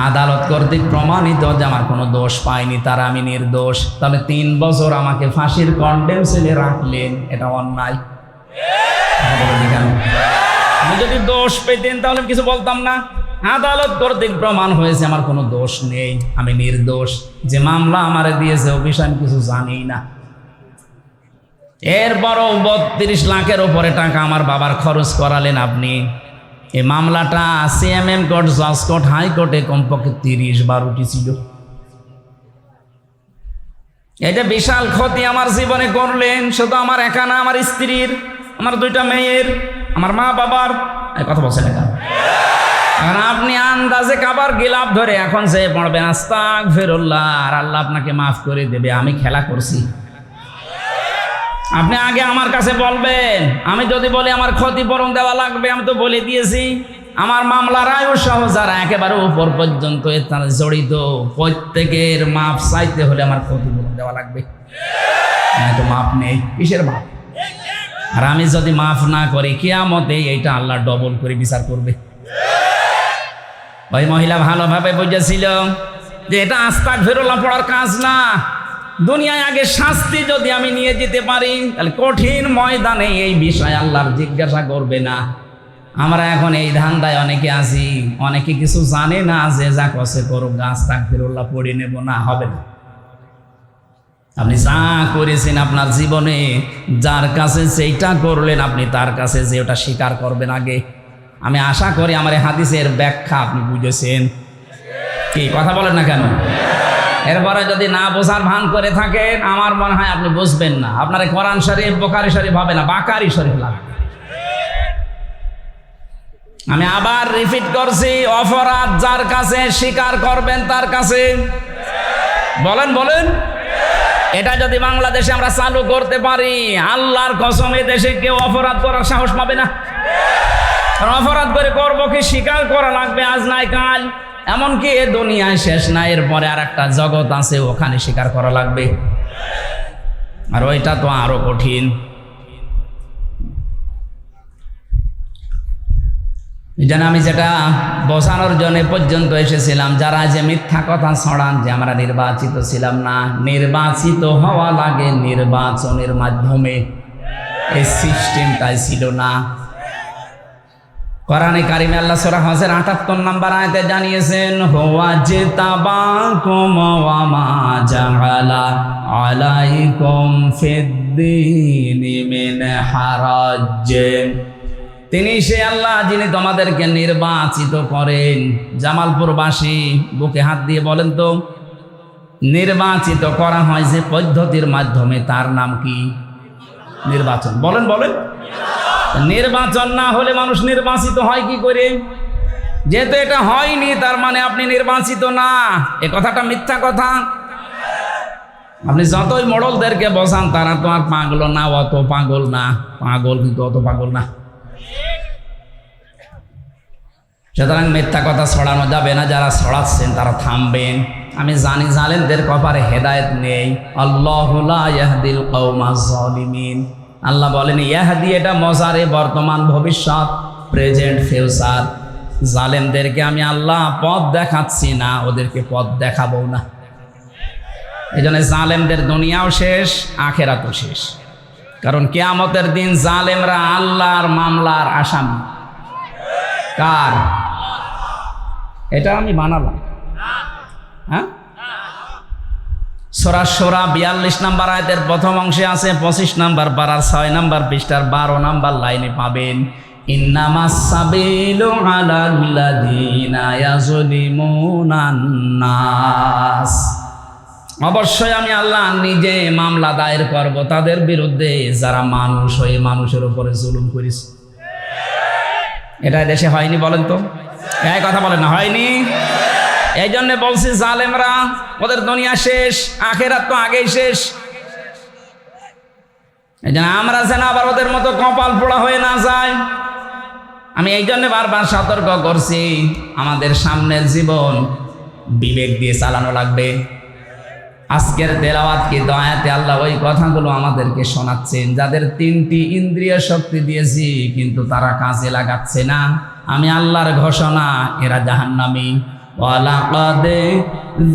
আদালত কর্তৃক প্রমাণিত যে আমার কোনো দোষ পাইনি, তারা আমি নির্দোষ, তাহলে 3 বছর আমাকে ফাঁসির কন্ডেম সেলে রাখলেন, এটা অন্যায়। আমি যদি দোষ পেতেন তাহলে কিছু বলতাম না। আদালত কর্তৃক প্রমাণ হয়েছে আমার কোনো দোষ নেই, আমি নির্দোষ। যে মামলা আমারে দিয়েছে ও বিষয়ে আমি কিছু জানি না। এরপরও 32 লাখের উপরে টাকা আমার বাবার খরচ করালেন আপনি। এই মামলাটা সিএমএম কোর্ট, জজ কোর্ট, হাইকোর্টে কমপক্ষে 30 বার উঠেছিল। এটা বিশাল ক্ষতি আমার জীবনে করলেন। শুধু আমার একা না, আমার স্ত্রীর, আমার 2টা মেয়ের, আমার মা বাবার। কথা বলছেন না? এখন আপনি আন্দাজে কাবার গিলাপ ধরে এখন যে পড়বেন আস্তাগফিরুল্লাহ আর আল্লাহ আপনাকে মাফ করে দেবে, আমি খেলা করছি? আপনি আগে আমার কাছে বলবেন। আমি যদি বলি আমার ক্ষতিপূরণ দেওয়া লাগবে, আমি তো বলে দিয়েছি আমার মামলার আয়ু সহ যারা একেবারে উপর পর্যন্ত তারা জড়িত, প্রত্যেকের মাপ চাইতে হলে আমার ক্ষতিপূরণ দেওয়া লাগবে। তো মাপ নেই, কিসের মাপ? আর আমি যদি মাফ না করি কিয়ামতে এইটা আল্লাহ ডবল করে বিচার করবে। ওই মহিলা ভালোভাবে বুঝেছিল যে এটা আস্তাগফিরুল্লাহ পড়ার কাজ না। দুনিয়ায় আগে শাস্তি যদি আমি নিয়ে যেতে পারি তাহলে কঠিন ময়দানে এই বিষয় আল্লাহর জিজ্ঞাসা করবে না। আমরা এখন এই ধান্দায় অনেকে আছি, অনেকে কিছু জানে না, যে যা কষে করুক আস্তাগফিরুল্লাহ পড়ে নেব না, হবে না। আপনি যা করেছেন আপনার জীবনে, যার কাছে সেইটা করলেন আপনি তার কাছে যে ওটা স্বীকার করবেন আগে। আমি আশা করি আমার এই হাদিসের ব্যাখ্যা আপনি বুঝেছেন। কি কথা বলেন না কেন? এরপরে যদি না বোঝার ভান করে থাকেন, আমার মনে হয় আপনি বুঝবেন না। আপনার কোরআন শরীফ বুখারী শরীফ হবে না, বাকারি শরীফ লাগবে। আমি আবার রিপিট করছি, অপরাধ যার কাছে স্বীকার করবেন তার কাছে। বলেন বলেন, এটা যদি বাংলাদেশে আমরা চালু করতে পারি, আল্লাহর কসম এ দেশে কেউ অপরাধ করার সাহস পাবে না। কারণ অপরাধ করে করবো কি, স্বীকার করা লাগবে আজ নাই কাল। এমনকি এ দুনিয়ায় শেষ না, এরপরে আর একটা জগৎ আছে, ওখানে স্বীকার করা লাগবে। আর ওইটা তো আরো কঠিন। যেন আমি যেটা বোঝানোর জন্য পর্যন্ত এসেছিলাম, যারা যে মিথ্যা কথা ছড়ান যে আমরা নির্বাচিত ছিলাম না, নির্বাচিত হওয়া লাগে নির্বাচনের মাধ্যমে, এই সিস্টেমটাই ছিল না। কোরআনে কারিমে আল্লাহ সূরা হজের ৭৮ নম্বর আয়াতে জানিয়েছেন, হুয়া জিতাবাকুম ওয়া মা জাআলা আলাইকুম ফিদ্দীনি মিন হারাজ। তিনি সে আল্লাহ যিনি তোমাদেরকে নির্বাচিত করেন। জামালপুরবাসী বুকে হাত দিয়ে বলেন তো, নির্বাচিত করা হয় যে পদ্ধতির মাধ্যমে তার নাম কি? নির্বাচন। বলেন বলেন। নির্বাচন না হলে মানুষ নির্বাচিত হয় কি করে? যেহেতু এটা হয়নি তার মানে আপনি নির্বাচিত না। এ কথাটা মিথ্যা কথা। আপনি যতই মোড়লদেরকে বোঝান তারা তো আর পাগল না, অত পাগল না। পাগল কিন্তু অত পাগল না। সুতরাং মিথ্যা কথা ছড়ানো যাবে না। যারা ছড়াচ্ছেন তারা থামবেন। আমি জানি জালেমদের কপালে হেদায়েত নেই। আল্লাহু লা ইয়াহদিল কওমাজ জালিমিন। আল্লাহ বলেন ইয়াহদি, এটা মজারে বর্তমান ভবিষ্যৎ, প্রেজেন্ট ফিউচার। জালেমদেরকে আমি আল্লাহ পথ দেখাচ্ছি না, ওদেরকে পথ দেখাবো না। এই জন্য জালেমদের দুনিয়াও শেষ, আখেরাতও শেষ। কারণ কিয়ামতের দিন জালেমরা আল্লাহর মামলার আসামি। কার? এটা আমি বানালাম। হ্যাঁ, সূরা শূরা ৪২ নম্বর আয়াতের প্রথম অংশে আছে, ২৫ নম্বর পারার ৬ নম্বর পৃষ্ঠার ১২ নম্বর লাইনে পাবেন, ইন্নামাস সাবিলু আলাল্লাযীনা ইয়াযলিমুনান নাস। অবশ্যই আমি আল্লাহ নিজে মামলা দায়ের করব তাদের বিরুদ্ধে যারা মানুষ হয়ে মানুষের উপরে জুলুম করেছে। এটা দেশে হয়নি বলেন তো? এই কথা বলেন না, হয়নি? এই জন্য বলছি জালেমরা, ওদের দুনিয়া শেষ, আখেরাত তো আগেই শেষ। এই জন্য আমরা যেন আবার ওদের মতো কপাল পোড়া হয়ে না যায়। আমি এই জন্য বারবার সতর্ক করছি, আমাদের সামনের জীবন বিবেক দিয়ে চালানো লাগবে। আজকের তেলাওয়াত কি দয়াতে আল্লাহ ওই কথাগুলো আমাদেরকে শোনাচ্ছেন। যাদের ৩টি ইন্দ্রিয় শক্তি দিয়েছি কিন্তু তারা কাজে লাগাচ্ছে না, আমি আল্লাহর ঘোষণা, এরা জাহান্নামী। ওয়ালাকাদ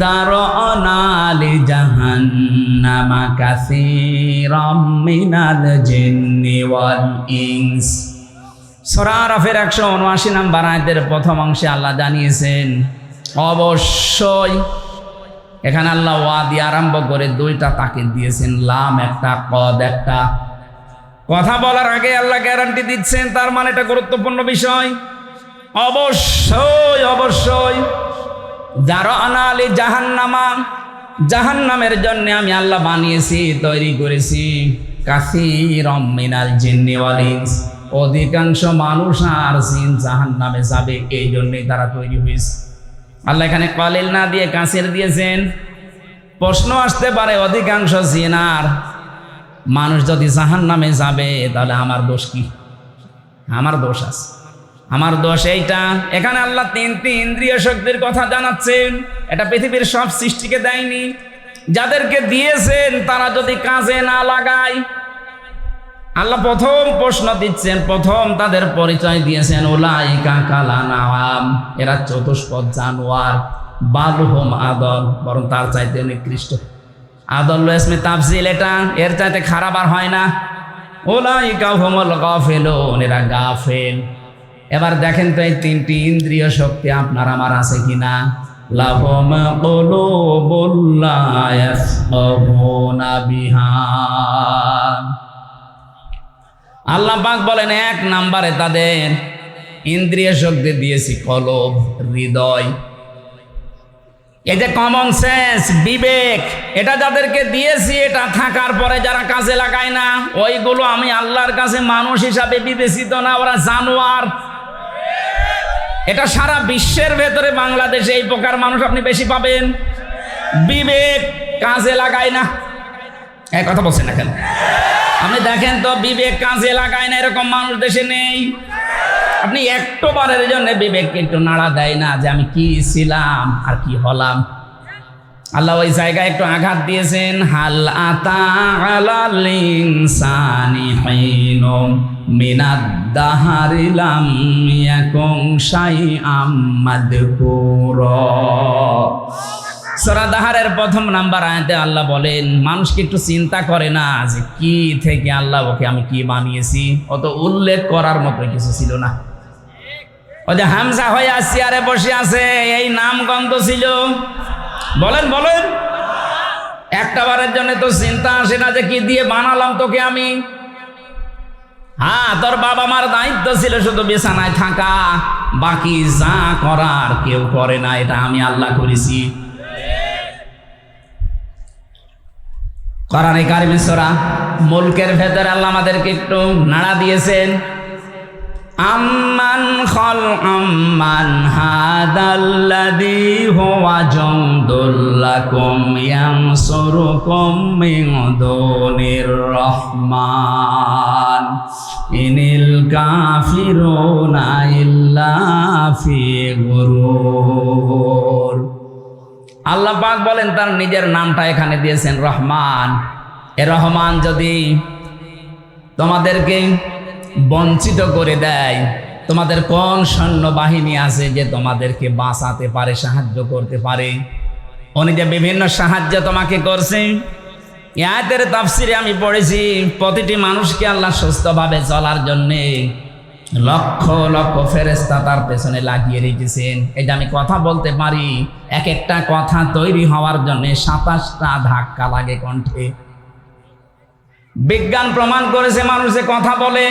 যারানা লিজাহান্নামা কাসীরাম মিনাল জিন্নি ওয়াল ইনস। সূরা আরাফের ১৭৯ নম্বর আয়াতের প্রথম অংশে আল্লাহ জানিয়েছেন অবশ্যই। এখানে আল্লাহ ওয়া দিয়ে আরম্ভ করে ২টা তাকিদ দিয়েছেন, লাম একটা, কদ একটা। কথা বলার আগে আল্লাহ গ্যারান্টি দিচ্ছেন, তার মানে এটা গুরুত্বপূর্ণ বিষয়। অবশ্যই অবশ্যই যারানা লি জাহান্নামা, জাহান্নামের জন্য আমি আল্লাহ বানিয়েছি, তৈরি করেছি কাসীরাম মিনাল জিন্নি ওয়াল ইনস। অধিকাংশ মানুষ আর জিন জাহান্নামে যাবে, এই জন্যই তারা তৈরি হয়েছে। আল্লাহ এখানে কলিল না দিয়ে কাসির দিয়েছেন। প্রশ্ন আসতে পারে, অধিকাংশ জিন আর মানুষ যদি জাহান্নামে যাবে তাহলে আমার দোষ কি? আমার দোষ আছে। আমার দোষ এইটা, এখানে আল্লাহ ৩টি ইন্দ্রিয় শক্তির কথা জানাচ্ছেন। এটা পৃথিবীর সব সৃষ্টিকে দেয়নি। যাদেরকে দিয়েছেন তারা যদি কাজে না লাগায়, আল্লাহ প্রথম প্রশ্ন দিচ্ছেন, প্রথম তাদের পরিচয় দিয়েছেন উলাইকা কালানাম, এরা চতুষ্পদ জানোয়ার, বালহুম আদল, বরং তার চাইতে নিকৃষ্ট। আদল ইসমে তাফজিল, এটা এর চাইতে খারাপ আর হয় না। উলাইকা হুমুল গাফিলুন, এরা গাফেল। এবার দেখেন তো এই তিনটি ইন্দ্রিয় শক্তি আপনার আমার আছে কিনা। লাহুম কুলুবুল লা ইয়াফকাহুনা বিহা। আল্লাহ পাক বলেন, এক নাম্বারে তাদের ইন্দ্রিয় শক্তি দিয়েছি কলব, হৃদয়। এই যে কমন সেন্স, বিবেক, এটা যাদেরকে দিয়েছি, এটা থাকার পরে যারা কাজে লাগায় না, ওইগুলো আমি আল্লাহর কাছে মানুষ হিসাবে বিবেচিত না, ওরা জানোয়ার। এটা সারা বিশ্বের ভেতরে বাংলাদেশে এই প্রকার মানুষ আপনি বেশি পাবেন। বিবেক কাজে লাগায় না, এক কথা বলছেন না কেন? আপনি দেখেন তো, বিবেক কাজে লাগায় না এরকম মানুষ দেশে নেই। আপনি একটু বারের জন্য বিবেককে একটু নাড়া দেয় না যে আমি কি ছিলাম আর কি হলাম। আল্লাহ ওই জায়গায় একটু আঘাত দিয়েছেন, হাল আতা আলাল ইনসানি হিনুম মিনাদ দাহারি লাম ইয়াকুন শাইআম মাযকুরা। সূরা দাহারের প্রথম নাম্বার আয়াতে আল্লাহ বলেন, মানুষকে একটু চিন্তা করে না যে কি থেকে আল্লাহ ওকে আমি কি বানিয়েছি, অত উল্লেখ করার মতো কিছু ছিল না। ও যে হামজা হয়ে চেয়ারে বসে আছে, এই নাম গন্ধ ছিল? বলেন বলেন, একটা বারের জন্য তো চিন্তা আসে না যে কি দিয়ে বানালাম তোকে আমি? হ্যাঁ, তোর বাবা মার দায়িত্ব ছিল শুধু বিছানায় থাকা, বাকি যা করার কেউ করে না, এটা আমি আল্লাহ করেছি। কোরআনে কারিমে সূরা মুলকের ভেতরে আল্লাহ আমাদেরকে একটু নাড়া দিয়েছেন, আম্মান খালাকাম হাদাল্লাযী হুয়া জুনদুল লাকুম ইয়ানসুরুকুম মিন দুনির রাহমান ইনিল কাফিরুনা ইল্লা ফি গুরুর। আল্লাহ পাক বলেন, তার নিজের নামটা এখানে দিয়েছেন রহমান। এ রহমান যদি তোমাদেরকে বঞ্চিত করে দেয়, তোমাদের কোন সৈন্যবাহিনী আছে যে তোমাদেরকে বাঁচাতে পারে, সাহায্য করতে পারে? উনি যে বিভিন্ন সাহায্য তোমাকে করছে। আয়াতের তাফসিরে আমি পড়েছি, প্রতিটি মানুষকে আল্লাহ সুস্থভাবে চলার জন্যে লক্ষ লক্ষ ফেরেশতা তার পেছনে লাগিয়ে রেখেছেন। এই যে আমি কথা বলতে পারি, এক একটা কথা তৈরি হওয়ার জন্য 27টা ধাক্কা লাগে কণ্ঠে। বিজ্ঞান প্রমাণ করেছে মানুষে কথা বলে,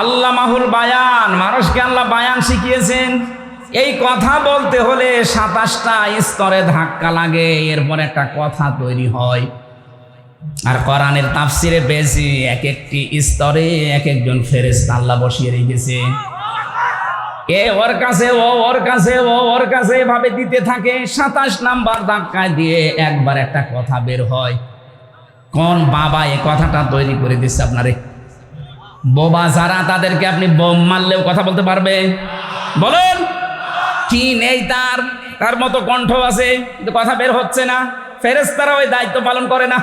আল্লাহ মাহুল বায়ান, মানুষকে আল্লাহ বায়ান শিখিয়েছেন। এই কথা বলতে হলে 27টা স্তরে ধাক্কা লাগে, এরপর একটা কথা তৈরি হয়। আর কোরআনের তাফসিরে পেয়েছি, এক একটি স্তরে এক একজন ফেরেশতা আল্লাহ বসিয়ে রেখেছে। এ ওর কাছে, ও ওর কাছে, ও ওর কাছে, এভাবে দিতে থাকে। 27 নাম্বার ধাক্কায় দিয়ে একবার একটা কথা বের হয়। কোন বাবা এ কথাটা তৈরি করে দিচ্ছে আপনারে? বোবা যারা, তাদেরকে আপনি বোম মারলেও কথা বলতে পারবে? বলেন, কি নেই তার মতো কণ্ঠ আছে, কিন্তু কথা বের হচ্ছে না। ফেরেশতারা ওই দায়িত্ব পালন করে না।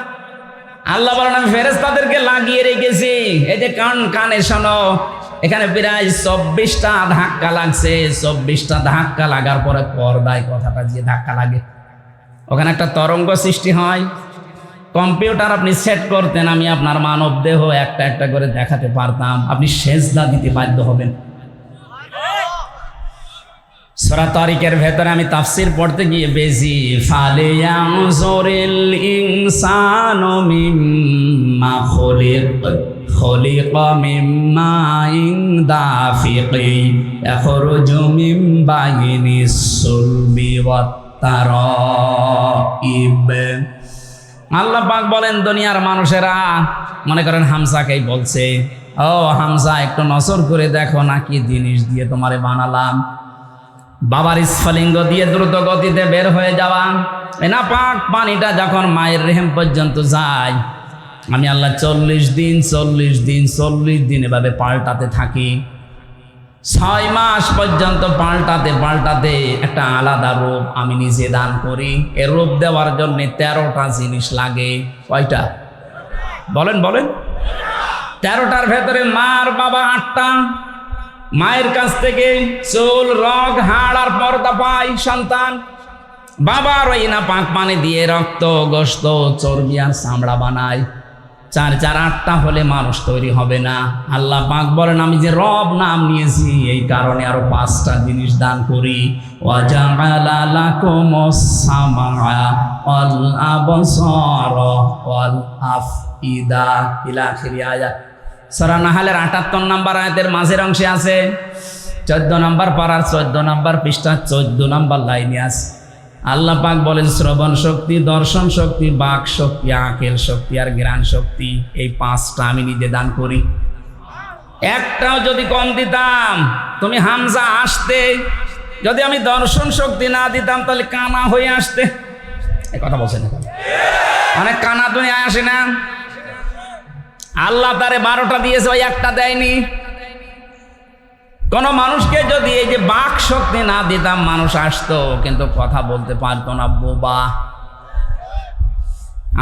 আল্লাহ বলেন, আমি ফেরেশতাদেরকে লাগিয়ে রেখেছি। এই যে কানে শোনো, এখানে প্রায় 24টা ধাক্কা লাগছে। 24টা ধাক্কা লাগার পরে পর্দায় কথাটা যে ধাক্কা লাগে, ওখানে একটা তরঙ্গ সৃষ্টি হয়। কম্পিউটার আপনি সেট করতেন, আমি আপনার মানব দেহ একটা একটা করে দেখাতে পারতাম, আপনি সেজদা দিতে বাধ্য হবেন। সূরা তারিকের ভেতরে আমি তাফসীর পড়তে গিয়ে বেজি, ফালিয়ানজুরিল ইনসানু মিম্মা খুলিকা মিম্মা দাফিকি ইয়াখরুজু মিন বাইনিস সুলবি ওয়াত তারাইব। আল্লাহ পাক বলেন, দুনিয়ার মানুষেরা মনে করেন হামজাকেই বলছে, ও হামজা, একটু নজর করে দেখো না কি জিনিস দিয়ে তোমারে বানালাম। বাবার স্ফলিঙ্গ দিয়ে দ্রুত গতিতে বের হয়ে যাওয়া, না পাক পানিটা যখন মায়ের রেহেম পর্যন্ত যায়, আমি আল্লাহ 40 দিন এভাবে পাল্টাতে থাকি। 6 মাস পর্যন্ত পাল্টাতে পাল্টাতে একটা আলাদা রূপ আমি নিজে দান করি। এ রূপ দেওয়ার জন্য 13টা জিনিস লাগে। কয়টা? বলেন বলেন। 13টার ভেতরে মার বাবা 8টা, মায়ের কাছ থেকে চুল, রগ, হাড় আর পর্দা পায় সন্তান। বাবার ওই না পাক পানি দিয়ে রক্ত, গোশত, চর্বি আর চামড়া বানায়। 4 4 8টা হলে মানুষ তৈরি হবে না। আল্লাহ পাক বলেন, আমি যে রব নাম নিয়েছি এই কারণে আরো 5টা জিনিস দান করি। ওয়াজআলা লাকুমুস সামআ ওয়াল আবসারা ওয়াল আফইদা ইলা আখিরি আয়াত। সূরা নাহলের 78 নম্বর আয়াতের মাঝের অংশে আছে। 14 নম্বর পারার 14 নম্বর পৃষ্ঠা 14 নম্বর লাইনে আছে। আল্লাহ পাক বলেন, শ্রবণ শক্তি, দর্শন শক্তি, বাক শক্তি, আকেল শক্তি আর জ্ঞান শক্তি, এই 5টা আমি নিজে দান করি। একটাও যদি কম দিতাম, তুমি হামজা আসতে, যদি আমি দর্শন শক্তি না দিতাম তাহলে কানা হয়ে আসতে। এই কথা বলছেন না? অনেক কানা দুনিয়ায় আসে না? আল্লাহ তারে 12টা দিয়েছে, ওই একটা দেয়নি। কোন মানুষকে যদি এই যে বাক শক্তি না দিতাম, মানুষ আসতো কিন্তু কথা বলতে পারতো না, বোবা।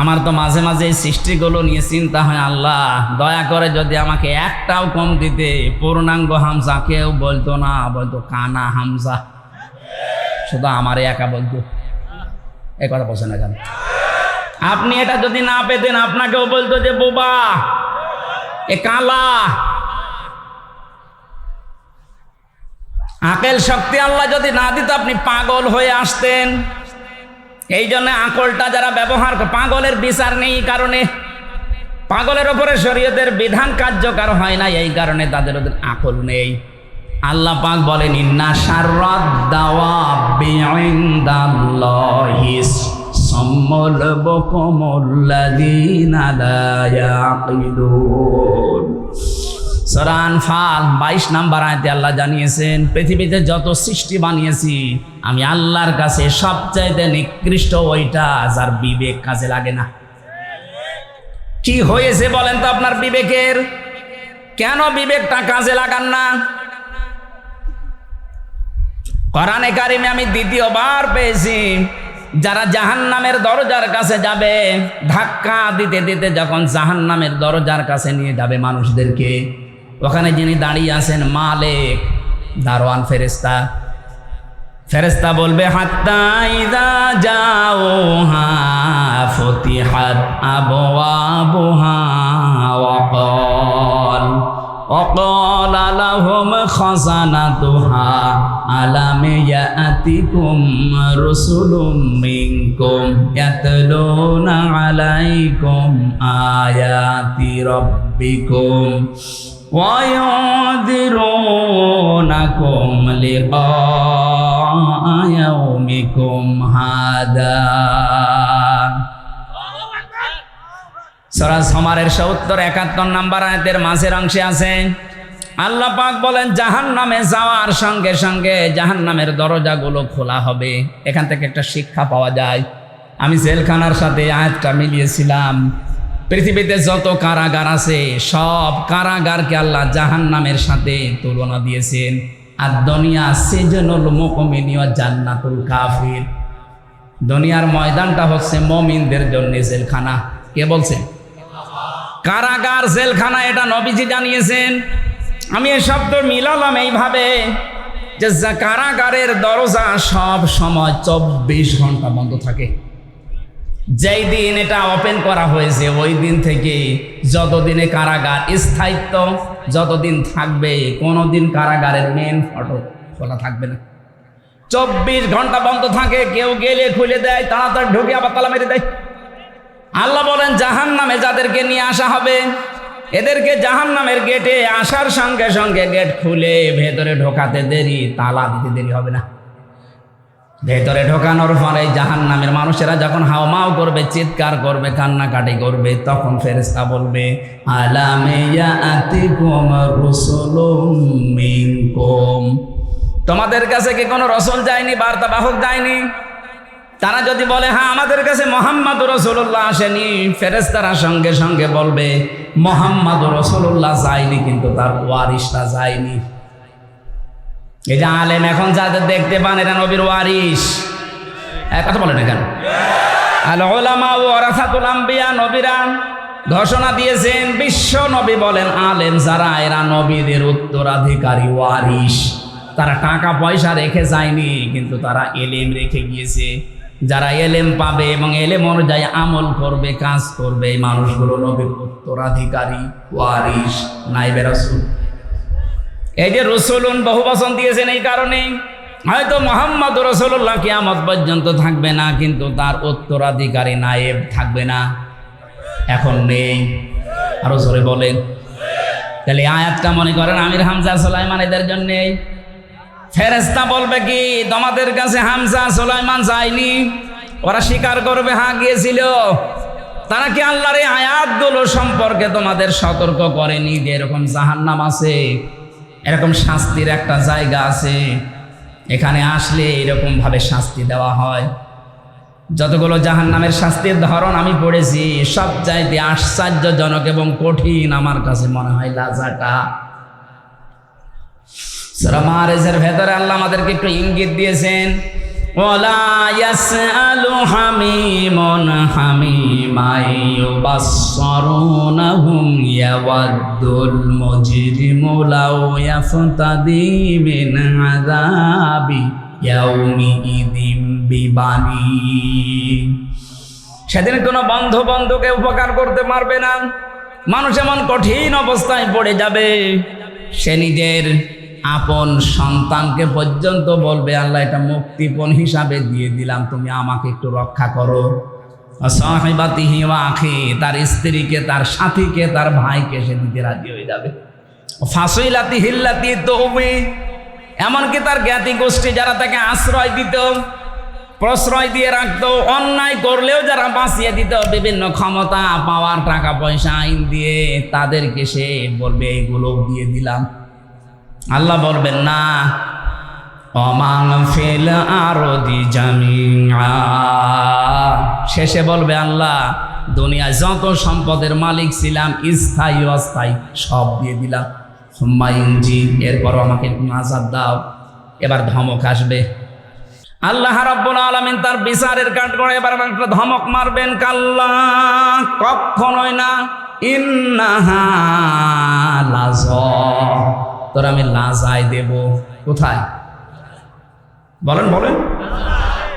আমার তো মাঝে মাঝে এই সৃষ্টিগুলো নিয়ে চিন্তা হয়, আল্লাহ দয়া করে যদি আমাকে একটাও কম দিতে। পূর্ণাঙ্গ হামজা কেউ বলতো না, বলতো কানা হামজা, শুধু আমারে একা বলতো। এই কথা বলছেন না কেন? আপনি এটা যদি না পেতেন, আপনাকেও বলতো যে বোবা, এ কালা। আকেল শক্তি আল্লাহ যদি না দিত, আপনি পাগল হয়ে আসতেন। এই জন্য আকলটা যারা ব্যবহার করে, পাগলের বিচার নেই কারণে, পাগলের ওপরে শরীয়তের বিধান কার্যকর হয় না, এই কারণে তাদের ওদের আকল নেই। আল্লাহ পাক বলেন, ইন্না শাররাদ দাওয়াবি ইনদাল্লাহিস সাম্মুল বুকুমুল্লাযীনা লা ইয়াকিলুন। সূরা আনফাল 22 নম্বর আয়াতে আল্লাহ জানিয়েছেন, পৃথিবীতে যত সৃষ্টি বানিয়েছি আমি আল্লাহর কাছে সবচাইতে নিকৃষ্ট ওইটা যার বিবেক কাজে লাগে না। কি হয়েছে বলেন তো আপনার বিবেকের? কেন বিবেকটা কাজে লাগান না? কোরআনে কারিমে আমি দ্বিতীয়বার পেয়েছি, যারা জাহান্নামের দরজার কাছে যাবে, ধাক্কা দিতে দিতে যখন জাহান্নামের দরজার কাছে নিয়ে যাবে মানুষদেরকে, ওখানে যিনি দাঁড়িয়ে আছেন মালিক, দারোয়ান ফেরেশতা, ফেরেশতা বলবে, হাত্তা ইযা জাউহা ফুতিহাত আবওয়াবুহা وقال لهم خزنتها ألم يأتكم رسل منكم يتلون عليكم آيات ربكم وينذرونكم لقاء يومكم هذا। সূরা জুমারের 70-71 নম্বর আয়াতের মাঝের অংশে আছে, আল্লাহ পাক বলেন, জাহান্নামে যাওয়ার সঙ্গে সঙ্গে জাহান্নামের দরজাগুলো খোলা হবে। এখান থেকে একটা শিক্ষা পাওয়া যায়। আমি জেলখানার সাথে আয়াতটা মিলিয়েছিলাম। পৃথিবীতে যত কারাগার আছে সব কারাগারকে আল্লাহ জাহান্নামের সাথে তুলনা দিয়েছেন। আর দুনিয়া সিজনুল মুমিনি ওয়া জান্নাতুল কাফির, দুনিয়ার ময়দানটা হচ্ছে মুমিনদের জন্য জেলখানা। কে বলছেন? কারাগার জেলখানা, এটা নবীজি জানিয়েছেন। আমি এই শব্দ মিলালাম এইভাবে যে কারাগারের দরজা সব সময় 24 ঘন্টা বন্ধ থাকে। যেই দিন এটা ওপেন করা হয়েছে ওই দিন থেকে যতদিনে কারাগার স্থায়িত্ব, যতদিন থাকবে, কোনোদিন কারাগারের মেন ফটক খোলা থাকবে না। 24 ঘন্টা বন্ধ থাকে। কেউ গেলে খুলে দেয়, তাড়াতাড়ি ঢুকে আবার তালা মেরে দেয়। আল্লাহ বলেন, জাহান্নামে যাদেরকে নিয়ে আসা হবে, এদেরকে জাহান্নামের গেটে আসার সঙ্গে সঙ্গে গেট খুলে ভেতরে ঢোকাতে দেরি, তালা দিতে দেরি হবে না। ভেতরে ঢোকানোর পরে জাহান্নামের মানুষেরা যখন হাওমাও করবে, চিৎকার করবে, কান্নাকাটি করবে, তখন ফেরেশতা বলবে, আলাম ইয়াতিকুম রাসূলুম মিনকুম, তোমাদের কাছে কি কোনো রাসূল যায়নি, বার্তা বাহক যায়নি? তারা যদি বলে হ্যাঁ আমাদের কাছে মুহাম্মদুর রাসূলুল্লাহ আসেনি, ফেরেশতারা সঙ্গে সঙ্গে বলবে মুহাম্মদুর রাসূলুল্লাহ যায়নি, কিন্তু তার ওয়ারিসটা যায়নি। এই যে আলেম এখন যাদের দেখতে পান, এরা নবীর ওয়ারিস। কথা বলে না কেন? আল উলামা ওয়ারাসাতুল আম্বিয়া, নবীরা ঘোষণা দিয়েছেন, বিশ্ব নবী বলেন আলেম যারা এরা নবীদের উত্তরাধিকারী ওয়ারিস। তারা টাকা পয়সা রেখে যায়নি, কিন্তু তারা এলেম রেখে গিয়েছে। যারা এলেম পাবে এবং এলেম অনুযায়ী আমল করবে, কাজ করবে, এই মানুষগুলো নবীর উত্তরাধিকারী ওয়ারিস, নাইবে রাসূল। এই যে রসুলুন বহু বচন দিয়েছেন এই কারণে, হয়তো মুহাম্মদ রাসূলুল্লাহ কিয়ামত পর্যন্ত থাকবে না, কিন্তু তার উত্তরাধিকারী নায়েব থাকবে না, এখন নেই। আরো জোরে বলেন। তাহলে আয়াতটা মনে করেন আমির হামজা সুলাইমান এদের জন্য। ফেরেশতা বলবে কি তোমাদের কাছে হামজা সুলাইমান যায়নি? ওরা স্বীকার করবে হ্যাঁ গিয়েছিল। তারা কি আল্লাহর এই আয়াতগুলো সম্পর্কে তোমাদের সতর্ক করেনি যে এরকম জাহান্নাম আছে, এরকম শাস্তির একটা জায়গা আছে, এখানে আসলে এরকম ভাবে শাস্তি দেওয়া হয়? যতগুলো জাহান্নামের শাস্তির ধরন আমি পড়েছি, সবচাইতে আশ্চর্যজনক এবং কঠিন আমার কাছে মনে হয় লাজাটা। সূরা মাআরিজের ভেতরে আল্লাহ আমাদেরকে একটু ইঙ্গিত দিয়েছেন, ওয়ালা ইয়াসআলু হামিমুন হামিমা ইউবাসসিরুনহুম ইয়াওয়াদ্দুল মুজরিমু লাউ ইয়াফতাদি মিন আযাবি ইয়াউমিইযিম বিবানি। সেদিন কোনো বন্ধুকে উপকার করতে পারবে না। মানুষ এমন কঠিন অবস্থায় পড়ে যাবে, সে নিজের আপন সন্তানকে পর্যন্ত বলবে আল্লাহ এটা মুক্তিপণ হিসাবে দিয়ে দিলাম, তুমি আমাকে একটু রক্ষা করো। সাহিবাতিহি ওয়া আখি, তার স্ত্রীকে, তার সাথীকে, তার ভাইকে সে দিতে রাজি হয়ে যাবে। ফাসিলাতি হিল্লাতি তুমি, এমনকি তার জ্ঞাতি গোষ্ঠী যারা তাকে আশ্রয় দিত, প্রশ্রয় দিয়ে রাখতো, অন্যায় করলেও যারা বাঁচিয়ে দিত বিভিন্ন ক্ষমতা পাওয়ার, টাকা পয়সা, আইন দিয়ে, তাদেরকে সে বলবে এইগুলো দিয়ে দিলাম। আল্লাহ বলবেন না, অমাং ফিল আরদি জামিআ, শেষে বলবে আল্লাহ দুনিয়ায় যত সম্পদের মালিক ছিলাম, স্থায়ী অস্থায়ী সব দিয়ে দিলাম। হুম্মাইনজি, এরপরও আমাকে একটু আযাব দাও। এবার ধমক আসবে। আল্লাহ রাব্বুল আলামিন তার বিচারের কাঠগড়ায় এবার একটা ধমক মারবেন, কাল্লা, কখনোই না, ইন্নাহা লাযা, তোর আমি লাজায় দেব। কোথায়? বলেন বলেন।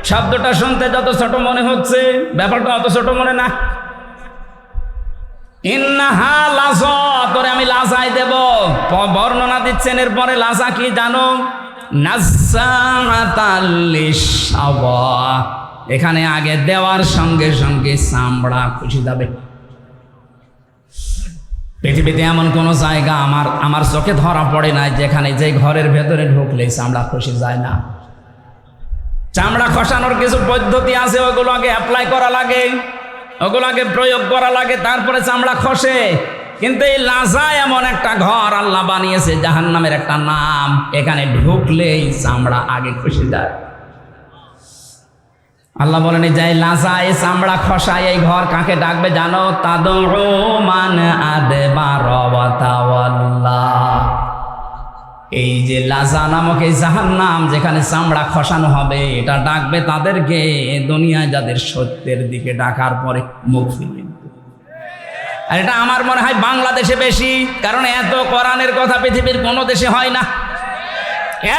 শব্দটা শুনতে যত ছোট মনে হচ্ছে, ব্যাপারটা অত ছোট মনে না। ইন্নাহা লাযা, তোরে আমি লাজায় দেব। বর্ণনা দিচ্ছেন এরপরে লাজা কি জানো? নাজ্জাআতাল লিশাওয়া, এখানে আগে দেওয়ার সঙ্গে সঙ্গে চামড়া খুশি যাবে। পৃথিবীতে এমন কোন জায়গা আমার চোখে ধরা পড়ে না যেখানে যে ঘরের ভেতরে ঢুকলে চামড়া খসে যায় না। চামড়া খসানোর কিছু পদ্ধতি আছে, ওগুলো আগে অ্যাপ্লাই করা লাগে, ওগুলো আগে প্রয়োগ করা লাগে, তারপরে চামড়া খসে। কিন্তু এই লাজা এমন একটা ঘর আল্লাহ বানিয়েছে, জাহান্নামের একটা নাম, এখানে ঢুকলেই চামড়া আগে খসে যায়। আল্লাহ বলেন যাই লাজা, এই চামড়া খসায় এই ঘর কাকে ডাকবে জানো? তাদউ মান আদবার ওয়া তাওয়াল্লা। এই যে লাজা নামক এই জাহান্নাম, যেখানে চামড়া খসানো হবে, এটা ডাকবে তাদেরকে দুনিয়ায় যাদের সত্যের দিকে ডাকার পরে মুখ ফিরবে। আর এটা আমার মনে হয় বাংলাদেশে বেশি, কারণ এত কোরআনের কথা পৃথিবীর কোনো দেশে হয় না।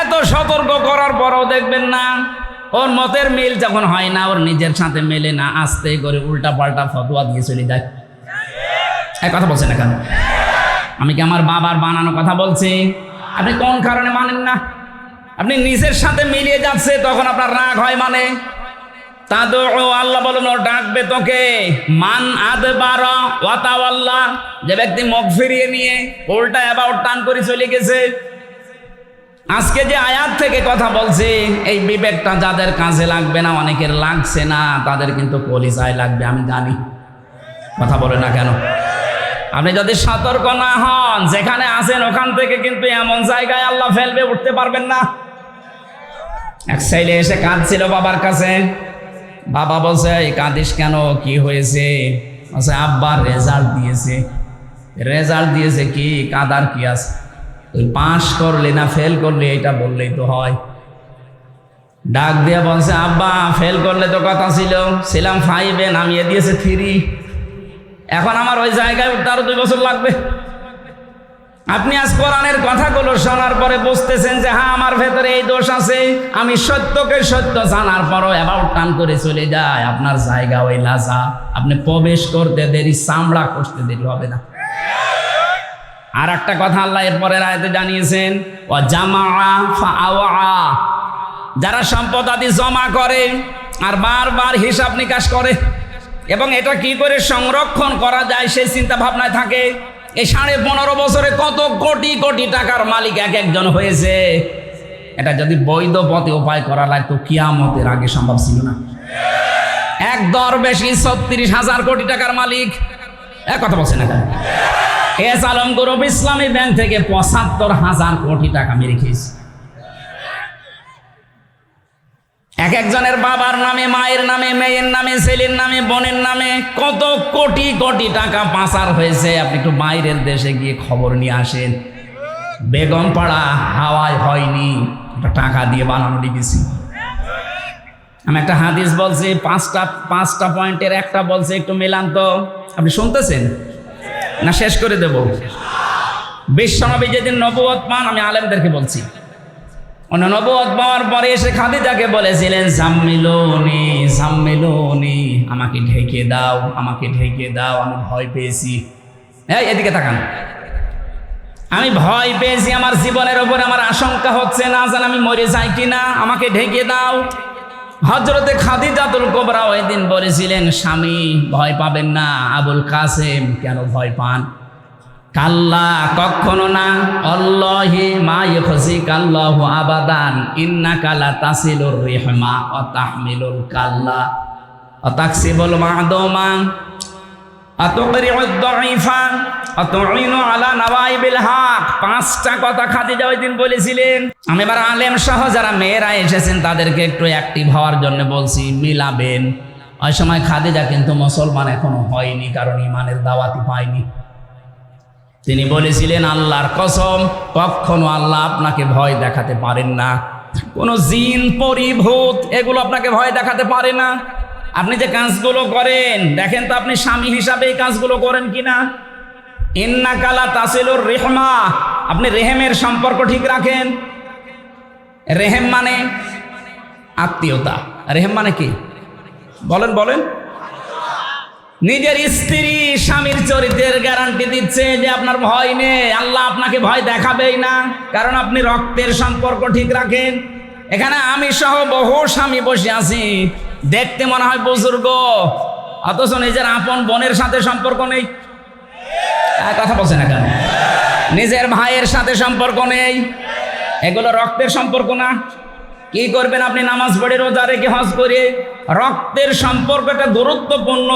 এত সতর্ক করার পরও দেখবেন না, ওর মতের মিল যখন হয় না, ওর নিজের সাথে মেলে না, আস্তে করে উল্টা পাল্টা ফতোয়া দিয়ে চলে যায়। এক কথা বলছেন না কেন? আমি কি আমার বাবার বানানো কথা বলছি? আপনি কোন কারণে মানেন না? আপনি নিজের সাথে মিলিয়ে যাচ্ছে, তখন আপনার রাগ হয়। মানে তাদউ, আল্লাহ বলেন ও ডাকবে তোকে, মান আদবারা ওয়া তাওয়াল্লা, যে ব্যক্তি মুখ ফিরিয়ে নিয়ে উল্টা অ্যাবাউট টান করে চলে গেছে। আজকে যে আয়াত থেকে কথা বলছি, এই বিবেকটা যাদের কাজে লাগবে না, অনেকের লাগছে না, তাদের কিন্তু কলিজায় লাগবে, আমি জানি। কথা বলে না কেন? আপনি যদি সতর্ক না হন, যেখানে আছেন ওখান থেকে কিন্তু এমন জায়গায় আল্লাহ ফেলবে, উঠতে পারবেন না। এক ছেলে এসে কাঁদছিল বাবার কাছে। বাবা বলছে এই কাঁদিস কেন, কি হয়েছে? বলছে আব্বা রেজাল্ট দিয়েছে। রেজাল্ট দিয়েছে কি, কাঁদার কি আছে? তুই পাস করলি না ফেল করলি, এটা বললেই তো হয়। ডাক দিয়ে বলছে আব্বা ফেল করলে তো কথা ছিলাম 5-এ, নামিয়ে দিয়েছে 3। এখন আমার ওই জায়গায় উঠতে আরো 2 বছর লাগবে। আপনি আজ কোরআনের কথাগুলো শোনার পরে বুঝতেছেন যে হ্যাঁ আমার ভেতরে এই দোষ আছে, আমি সত্যকে সত্য জানার পরও অ্যাবাউট টান করে চলে যায়। আপনার জায়গা ওই লাজা, আপনি প্রবেশ করতে দেরি, চামড়া কষতে দেরি হবে না। আর একটা কথা আল্লাহ এরপরের আয়াতে জানিয়েছেন, ও জামা ফাআওয়া, যারা সম্পদ আদি জমা করে আর বারবার হিসাব নিকাশ করে এবং এটা কি করে সংরক্ষণ করা যায় সেই চিন্তা ভাবনায় থাকে। এই 15.5 বছরে কত কোটি কোটি টাকার মালিক এক একজন হয়েছে। এটা যদি বৈধ পথে উপায় করা লাগতো কিয়ামতের আগে সম্ভব ছিল না। এক দরবেশী 36,000 কোটি টাকার মালিক, এক কথা বলছে না কেন? এস আলম গ্রুপ ইসলামী ব্যাংক থেকে 75,000 কোটি টাকা মেরে খেয়েছে। এক একজনের বাবার নামে, মায়ের নামে, মেয়ের নামে, ছেলের নামে, বোনের নামে কত কোটি কোটি টাকা পাচার হয়েছে। আপনি একটু বাইরের দেশে গিয়ে খবর নিয়ে আসেন। বেগম পাড়া হাওয়ায় হয়নি, টাকা দিয়ে বানানো ডিবিসি। আমি একটা হাদিস বলছি, পাঁচটা পয়েন্টের একটা বলছে, একটু মেলান তো। আপনি শুনতেছেন না? শেষ করে দেব। বিশ্বনবী যেদিন নবুয়ত পান, আমি আলেমদেরকে বলছি, নবুয়ত পাওয়ার পরে এসে খাদিজাকে বলেছিলেন জাম্মিলুনি জাম্মিলুনি, আমাকে ঢেকে দাও, আমাকে ঢেকে দাও, আমি ভয় পেয়েছি। এই এদিকে তাকান, আমি ভয় পেয়েছি, আমার জীবনের ওপর আমার আশঙ্কা হচ্ছে, না জান আমি মরে যাই কিনা, আমাকে ঢেকে দাও। হযরতে খাদিজাতুল কুবরা ওই দিন বলেছিলেন, স্বামী ভয় পাবেন না। আবুল কাসেম, কেন ভয় পান? কাল্লা, কখনো না। আল্লাহি মা ইউখজিকাল্লাহু আবাদান, ইন্নাকা লা তাসিলুর রিহমা ওয়া তাহমিলুল কাল্লা ওয়া তাকসিবুল মা'দুমা আতুকরিউদ দাঈফা আতুইনু আলা নাওয়াইবিল হক। 5টা কথা খাদিজা ওই দিন বলেছিলেন। আমি এবার আলেম সহ যারা মেয়েরা এসেছেন তাদেরকে একটু অ্যাক্টিভ হওয়ার জন্য বলছি, মিলাবেন। ওই সময় খাদিজা কিন্তু মুসলমান এখনো হয়নি, কারণ ইমানের দাওয়াতি পায়নি। তিনি বলেছিলেন, আল্লাহর কসম, কখনো আল্লাহ আপনাকে ভয় দেখাতে পারেন না। কোনো জিন, পরি, ভূত এগুলো আপনাকে ভয় দেখাতে পারে না। আপনি যে কাজগুলো করেন দেখেন তো, আপনি স্বামী হিসাবে এই কাজগুলো করেন কিনা। ইন্নাকা লা তাসিলুর রিহমা, আপনি রেহেমের সম্পর্ক ঠিক রাখেন। রেহেম মানে আত্মীয়তা। রেহেম মানে কি? বলেন বলেন। নিজের স্ত্রী স্বামীর চরিত্রের গ্যারান্টি দিচ্ছে যে আপনার ভয় নেই, আল্লাহ আপনাকে ভয় দেখাবেই না, কারণ আপনি রক্তের সম্পর্ক ঠিক রাখেন। এখানে আমি সহ বহু স্বামী বসে আছি, দেখতে মনে হয় বুজুর্গ, অথচ নিজের আপন বোনের সাথে সম্পর্ক নেই। কথা বলছে না কেন? নিজের ভাইয়ের সাথে সম্পর্ক নেই। এগুলো রক্তের সম্পর্ক না। কি করবেন আপনি? নামাজ পড়ে, রোজা রেখে, হজ করে। রক্তের সম্পর্কটা গুরুত্বপূর্ণ।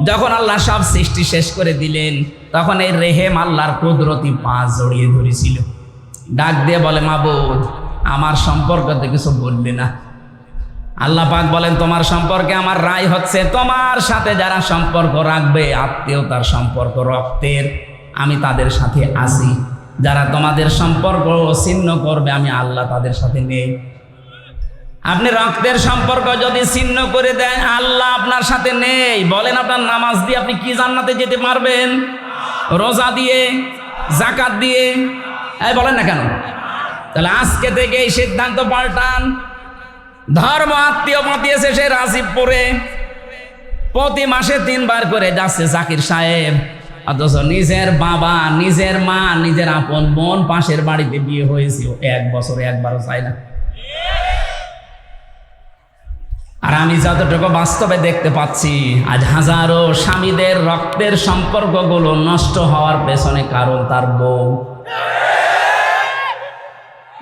যখন আল্লাহ সব সৃষ্টি শেষ করে দিলেন, তখন এই রেহেম আল্লাহর কুদরতি পা জড়িয়ে ধরেছিল। ডাক দিয়ে বলে, মাবুদ, আমার সম্পর্কতে কিছু বলবে না। আল্লাহ পাক বলেন, তোমার সম্পর্কে আমার রায় হচ্ছে, তোমার সাথে যারা সম্পর্ক রাখবে, আত্মীয়তার সম্পর্ক, রক্তের, আমি তাদের সাথে আছি। যারা তোমাদের সম্পর্ক ছিন্ন করবে, আমি আল্লাহ তাদের সাথে নেই। আপনি রক্তের সম্পর্ক যদি ছিন্ন করে দেন, আল্লাহ আপনার সাথে নেই। বলেন, আপনার নামাজ দিয়ে আপনি কি জান্নাতে যেতে পারবেন? রোজা দিয়ে, যাকাত দিয়ে? বলেন না কেন? তাহলে আজকে থেকে এই সিদ্ধান্ত পাল্টান। ধর্ম আত্মীয় পাঠিয়েছে সে রাজীবপুরে, প্রতি মাসে 3 বার করে যাচ্ছে জাকির সাহেব, অথচ নিজের বাবা, নিজের মা, নিজের আপন বোন পাশের বাড়িতে বিয়ে হয়েছে, 1 বছরে একবারও চায় না। আর আমি যতটুকু বাস্তবে দেখতে পাচ্ছি, আজ হাজারো স্বামীদের রক্তের সম্পর্কগুলো নষ্ট হওয়ার পেছনে কারণ তার বউ।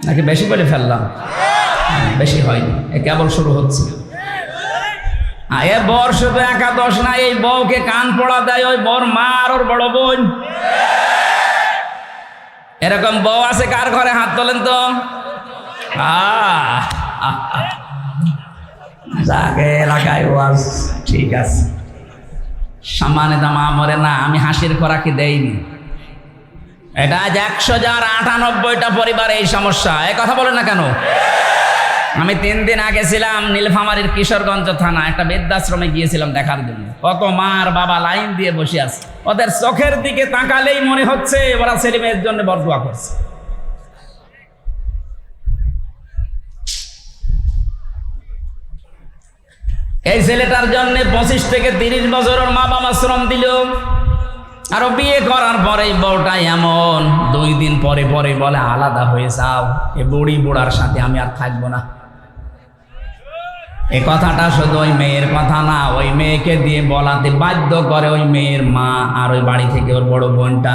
নাকি বেশি বলে ফেললাম? বেশি হয়নি, কেবল শুরু হচ্ছে। এ বর শুধু একাদশ না, এই বউকে কান পড়া দেয় ওই বর মা আর ওর বড় বোন। এরকম বউ আছে কার ঘরে? হাত তোলেন তো। যাকে এলাকায় ওয়াজ ঠিক আছে, সম্মানিত মা মরে না, আমি হাসির খোরাকি দেইনি। এটা আজ 100,098টা পরিবার এই সমস্যা। এই কথা বলেন না কেন? আমি 3 দিন আগে ছিলাম নীলফামারীর কিশোরগঞ্জ থানা, একটা বৃদ্ধাশ্রমে গিয়েছিলাম দেখার জন্য। কত মার বাবা লাইন দিয়ে বসে আছে, ওদের চোখের দিকে তাকালেই মনে হচ্ছে ওরা ছেলে মেয়ের জন্য বরদোয়া করছে। এই ছেলেটার জন্য 25 থেকে 30 বছরের মা বাবা শ্রম দিল, আরো বিয়ে করার পরে বউটা এমন 2 দিন পরে পরে বলে আলাদা হয়ে যাও, এ বুড়ি বুড়ার সাথে আমি আর থাকবো না। এই কথাটা শুধু ওই মেয়ের কথা না, ওই মেয়েকে দিয়ে বলাতে বাধ্য করে ওই মেয়ের মা আর ওই বাড়ি থেকে ওর বড় বোনটা।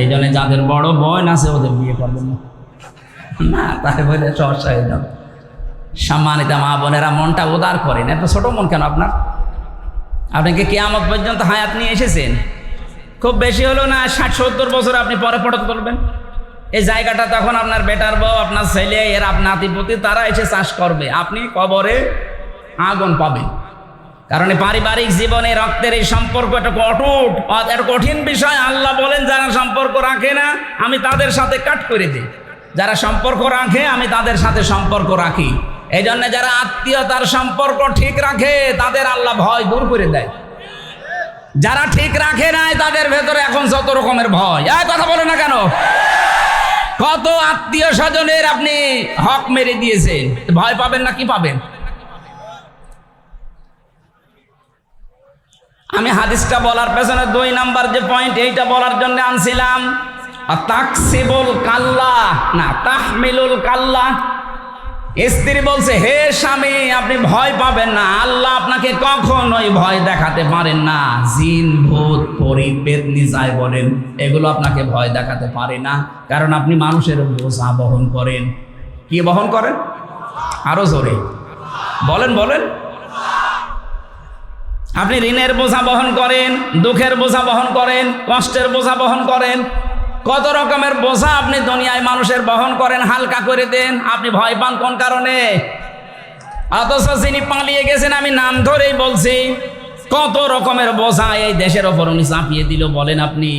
এই জন্য যাদের বড় বোন আছে ওদের বিয়ে করবেন না, তাই বলে সমস্যা হয়ে যাবে। সম্মানিত মা বোনেরা, মনটা উদার করেন, এত ছোট মন কেন আপনার? আপনাকে কিয়ামত পর্যন্ত হায়াত নিয়ে এসেছেন, খুব বেশি হলো না 60-70 বছর আপনি পরে পড়তে বলবেন। এই জায়গাটা তখন আপনার বেটার বউ, আপনার ছেলে, এর আপনার নাতিপুতি তারা এসে চাষ করবে, আপনি কবরে আগুন পাবেন। কারণ পারিবারিক জীবনে রক্তের এই সম্পর্ক একটা অটুট, একটা কঠিন বিষয়। আল্লাহ বলেন যারা সম্পর্ক রাখে না আমি তাদের সাথে কাট করে দিই, যারা সম্পর্ক রাখে আমি তাদের সাথে সম্পর্ক রাখি। এই জন্য যারা আত্মীয়তার সম্পর্ক ঠিক রাখে তাদের আল্লাহ ভয় দূর করে দেয়। যারা ঠিক রাখে নাই তাদের ভেতরে এখন যত রকমের ভয়। কথা বলে না কেন? কত আত্মীয় স্বজনের আপনি হক মেরে দিয়েছেন, ভয় পাবেন না কি পাবেন? আমি হাদিসটা বলার পেছনে 2 নাম্বার যে পয়েন্ট, এইটা বলার জন্য আনছিলাম। তাকসিবুল কাল্লা না তাহমিলুল কাল্লা। স্ত্রী বলছে, হে স্বামী আপনি ভয় পাবেন না, আল্লাহ আপনাকে কখনোই ভয় দেখাতে পারেন না। জিন ভূত পরী পেতনি যাই বলেন এগুলো আপনাকে ভয় দেখাতে পারে না, কারণ আপনি মানুষের বোঝা বহন করেন। কি বহন করেন? আরো জোরে বলেন বলেন। আপনি ঋণের বোঝা বহন করেন, দুঃখের বোঝা বহন করেন, কষ্টের বোঝা বহন করেন, কত রকমের বোঝা আপনি দুনিয়ায় মানুষের বহন করেন, হালকা করে দেন। আপনি ভয় পান কোন কারণে? অথচ যিনি পালিয়ে গেছেন, আমি নাম ধরেই বলছি, কত রকমের বোঝা এই দেশের ওপর উনি চাপিয়ে দিল বলেন আপনি।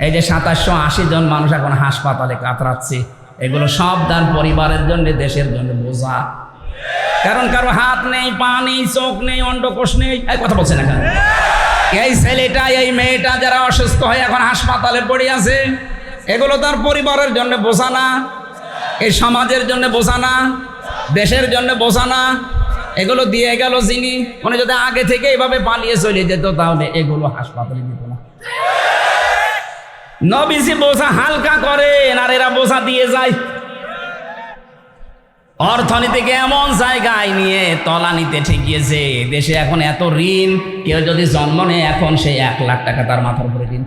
এই যে 2780 জন মানুষ এখন হাসপাতালে কাতরাচ্ছে, এগুলো সব তার পরিবারের জন্য, দেশের জন্য বোঝা। কারণ কারো হাত নেই, পা নেই, চোখ নেই, অন্ডকোষ নেই। এই কথা বলছে না কেন? এই ছেলেটা এই মেয়েটা যারা অসুস্থ হয়ে এখন হাসপাতালে পড়ে আছে, এগুলো তার পরিবারের জন্য বোঝা না, এই সমাজের জন্য বোঝা না, দেশের জন্য বোঝা না। এগুলো দিয়ে গেল যিনি, উনি যদি আগে থেকে এইভাবে পালিয়ে চলে যেত তাহলে এগুলো হাসপাতালে দিত না। নবীজি বোঝা হালকা করেন আর এরা বোঝা দিয়ে যায়। অর্থনীতিকে এমন জায়গায় নিয়ে তলানিতে ঠেকিয়েছে, দেশে এখন এত ঋণ, কেউ যদি জন্ম নেয় এখন সে 1 লাখ টাকা তার মাথার উপরে ঋণ।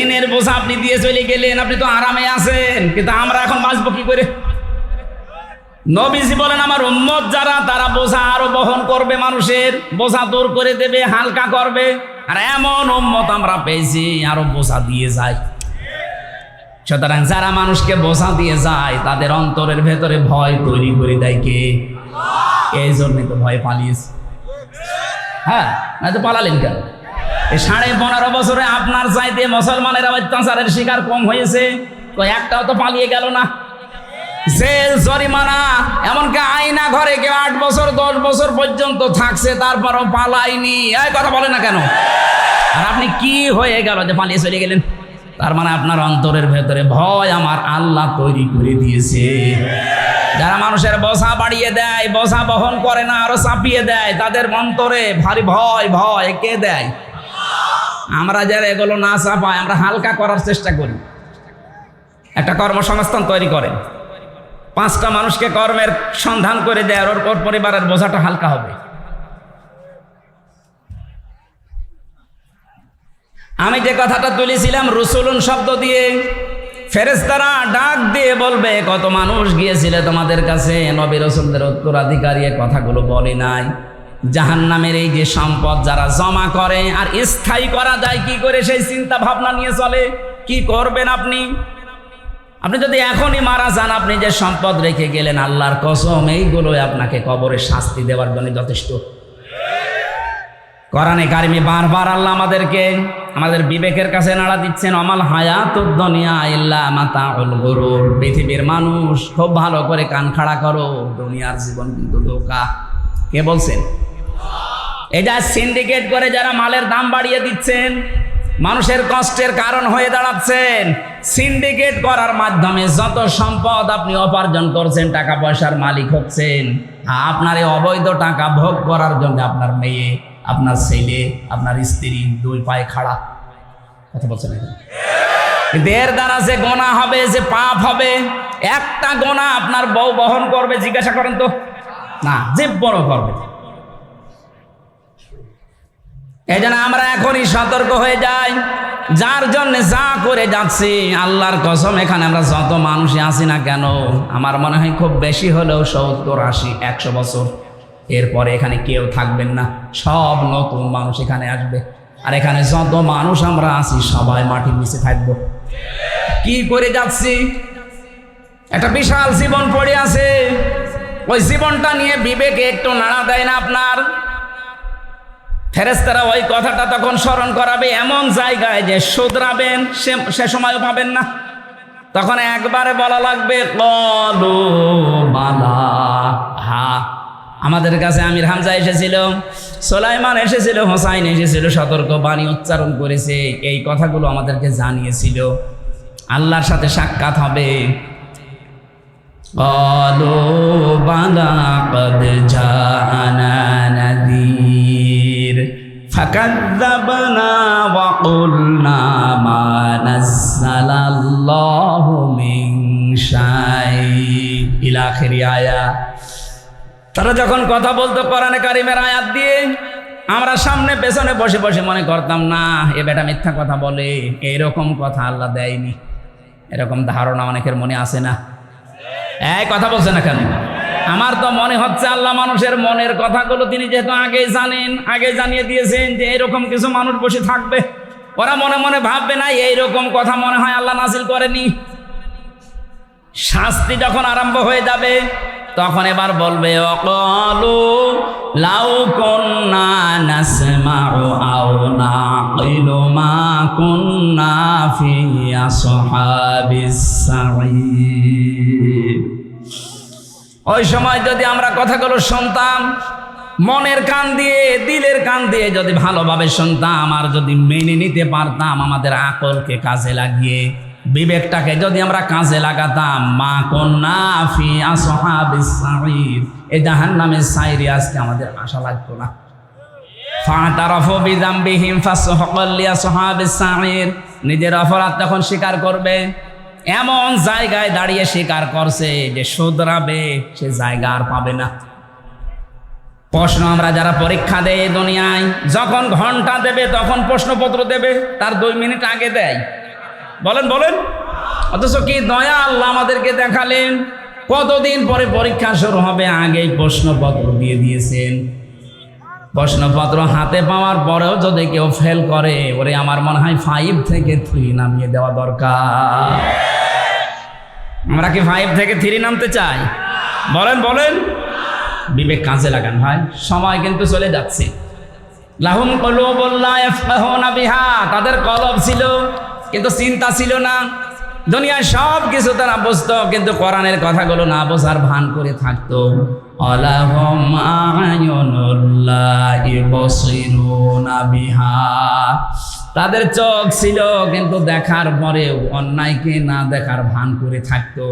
ঋণের বোঝা আপনি দিয়ে চলে গেলেন, আপনি তো আরামে আছেন, কিন্তু আমরা এখন বাঁচবো কি করে? নবীজি বলেন আমার উম্মত যারা, তারা বোঝা আরো বহন করবে, মানুষের বোঝা দূর করে দেবে, হালকা করবে। আর এমন উম্মত আমরা পেয়েছি আরো বোঝা দিয়ে যায়। সুতরাং যারা মানুষকে বোঝা দিয়ে যায় তাদের অন্তরের ভেতরে ভয় তৈরি করে দেয় কে? এই জন্যই তো ভয় পালিয়েছে। হ্যাঁ, নয়তো পালালেন কেন? এই 15.5 বছরে আপনার চাইতে মুসলমানেরা অত্যাচারের শিকার কম হয়েছে, তো একটাও তো পালিয়ে গেল না। জেল, জরিমানা, এমনকি আয়না ঘরে কেউ 8 বছর 10 বছর পর্যন্ত থাকছে, তারপরও পালায়নি। এই কথা বলে না কেন? আর আপনি কি হয়ে গেল যে পালিয়ে চলে গেলেন? তার মানে আপনার অন্তরের ভেতরে ভয় আমার আল্লাহ তৈরি করে দিয়েছে। যারা মানুষের বোঝা বাড়িয়ে দেয়, বোঝা বহন করে না, আরো চাপিয়ে দেয়, তাদের অন্তরে ভারী ভয়। ভয় কে দেয়? আমরা যারা এগুলো না চাপাই, আমরা হালকা করার চেষ্টা করি। একটা কর্মসংস্থান তৈরি করেন, 5টা মানুষকে কর্মের সন্ধান করে দেয়, ওর পরিবারের বোঝাটা হালকা হবে। আমি যে কথাটা তুলেছিলাম রসুলুন শব্দ দিয়ে, ফেরেশতারা ডাক দিয়ে বলবে কত মানুষ গিয়েছিলে তোমাদের কাছে, নবী রাসূলদের উত্তরাধিকারী, কথাগুলো বলে নাই। জাহান্নামের এই যে সম্পদ যারা জমা করে, আর স্থায়ী করা যায় কি করে সেই চিন্তা ভাবনা নিয়ে চলে। কি করবেন আপনি? আপনি যদি এখনই মারা যান, আপনি যে সম্পদ রেখে গেলেন, আল্লাহর কসম এইগুলো আপনাকে কবরে শাস্তি দেওয়ার জন্য যথেষ্ট। কোরআনে কারিমে বারবার আল্লাহ আমাদেরকে আমাদের বিবেকের কাছে নাড়া দিচ্ছেন, আমাল হায়াতুদ দুনিয়া ইল্লা মাতাউল গুরুর। পৃথিবীর মানুষ খুব ভালো করে কান খাড়া করো, দুনিয়ার জীবন কিন্তু ধোঁকা। কে বলছেন? এই যা সিন্ডিকেট করে যারা মালের দাম বাড়িয়ে দিচ্ছেন, মানুষের কষ্টের কারণ হয়ে দাঁড়াচ্ছেন। সিন্ডিকেট করার মাধ্যমে যত সম্পদ আপনি উপার্জন করছেন, টাকা পয়সার মালিক হচ্ছেন, আপনার এই অবৈধ টাকা ভোগ করার জন্য আপনার মেয়ে, আপনার ছেলে, আপনার স্ত্রী দুই পায়ে খাড়া। কথা বলছেন এখানে? কিন্তু এর দ্বারা যে গোনা হবে, যে পাপ হবে, একটা গোনা আপনার বউ বহন করবে? জিজ্ঞাসা করেন তো, না, যে বড় করবে। এই জন্য আমরা এখনই সতর্ক হয়ে যাই, যার জন্য যা করে যাচ্ছি। আল্লাহর কসম, এখানে আমরা যত মানুষই আছি না কেন, আমার মনে হয় খুব বেশি হলেও 70, 80, 100 বছর এরপরে এখানে কেউ থাকবেন না, সব নতুন মানুষ এখানে আসবে। আর এখানে যত মানুষ আমরা আছি সবাই মাটির নিচে থাকবো। কি করে যাচ্ছি? একটা বিশাল জীবন পড়ে আছে, ওই জীবনটা নিয়ে বিবেকে একটু নাড়া দেয় না আপনার? ফেরেশতারা ওই কথাটা তখন স্মরণ করাবে এমন জায়গায় যে শুধরাবেন সে সময়ও পাবেন না। তখন একবারে বলা লাগবে, ক্বালু বালা। হ্যাঁ, আমাদের কাছে আমির হামজা এসেছিল, সুলাইমান এসেছিল, হোসাইন এসেছিল, সতর্ক বাণী উচ্চারণ করেছে, এই কথাগুলো আমাদেরকে জানিয়েছিল। আল্লাহর সাথে সাক্ষাৎ হবে। ক্বালু বালা ক্বাদ জাআনা নাযীর ফাকাযযাবনা ওয়া কুলনা মা নাযালাল্লাহু মিন শাই ইলা আখির আয়াত। তারা যখন কথা বলতো কোরআনে কারিমের আয়াত দিয়ে, আমরা সামনে পেছনে বসে বসে মনে করতাম, না, এ বেটা মিথ্যা কথা বলে, এইরকম কথা আল্লাহ দেয়নি। এরকম ধারণা অনেকের মনে আসে না? এই কথা বলছে না কেন? আমার তো মনে হচ্ছে আল্লাহ মানুষের মনের কথাগুলো তিনি যেহেতু আগেই জানেন, আগে জানিয়ে দিয়েছেন যে এইরকম কিছু মানুষ বসে থাকবে, ওরা মনে মনে ভাববে না এইরকম কথা মনে হয় আল্লাহ নাজিল করেনি। শাস্তি যখন আরম্ভ হয়ে যাবে, তখন এবার বলবে, অকালু লাউ কুন্না নাসমাউ আও নাকিলু মা কুন্না ফি আসহাবিস সাঈর। ওই সময় যদি আমরা কথাগুলো শুনতাম, মনের কান দিয়ে, দিলের কান দিয়ে যদি ভালোভাবে শুনতাম, আর যদি মেনে নিতে পারতাম, আমাদের আকলকে কাজে লাগিয়ে, বিবেকটাকে যদি আমরা কাজে লাগাতাম, মা কুন্না ফি আসহাবিস সাঈর, এই জাহান্নামের সাইরে আজকে আমাদের আশা লাগতো না। ফাতারাফু বিযামবিহিম ফাসহাকাল লিআসহাবিস সাঈর, নিজের অপরাধ তখন স্বীকার করবে। এমন জায়গায় দাঁড়িয়ে স্বীকার করছে যে শুধরাবে সে জায়গা আর পাবে না। প্রশ্ন আমরা যারা পরীক্ষা দেয় দুনিয়ায়, যখন ঘন্টা দেবে তখন প্রশ্নপত্র দেবে, তার 2 মিনিট আগে দেয়। বলেন বলেন, অথচ কি দয়া আল্লাহ আমাদেরকে দেখালেন, কতদিন পরে পরীক্ষা শুরু হবে আগেই প্রশ্নপত্র দিয়ে দিয়েছেন। প্রশ্নপত্র হাতে পাওয়ার পরেও যদি কেউ ফেল করে, ওরে আমার মনে হয় 5 থেকে 3 নামিয়ে দেওয়া দরকার। আমরা কি 5 থেকে 3 নামতে চাই? বলেন বলেন, বিবেক কাজে লাগান ভাই, সময় কিন্তু চলে যাচ্ছে। লাহুম কুলুবুল লা ইয়াফকাহুনা বিহা, তাদের কলব ছিল কিন্তু চিন্তা ছিল না। দুনিয়ার সব কিছু তারা বুঝতো, কিন্তু কোরআনের কথাগুলো না বোঝার ভান করে থাকতো। আলাহুম আ'য়ুনুল লা ইবসিরুনা বিহা, তাদের চোখ ছিল কিন্তু দেখার পরেও অন্যায়কে না দেখার ভান করে থাকতো।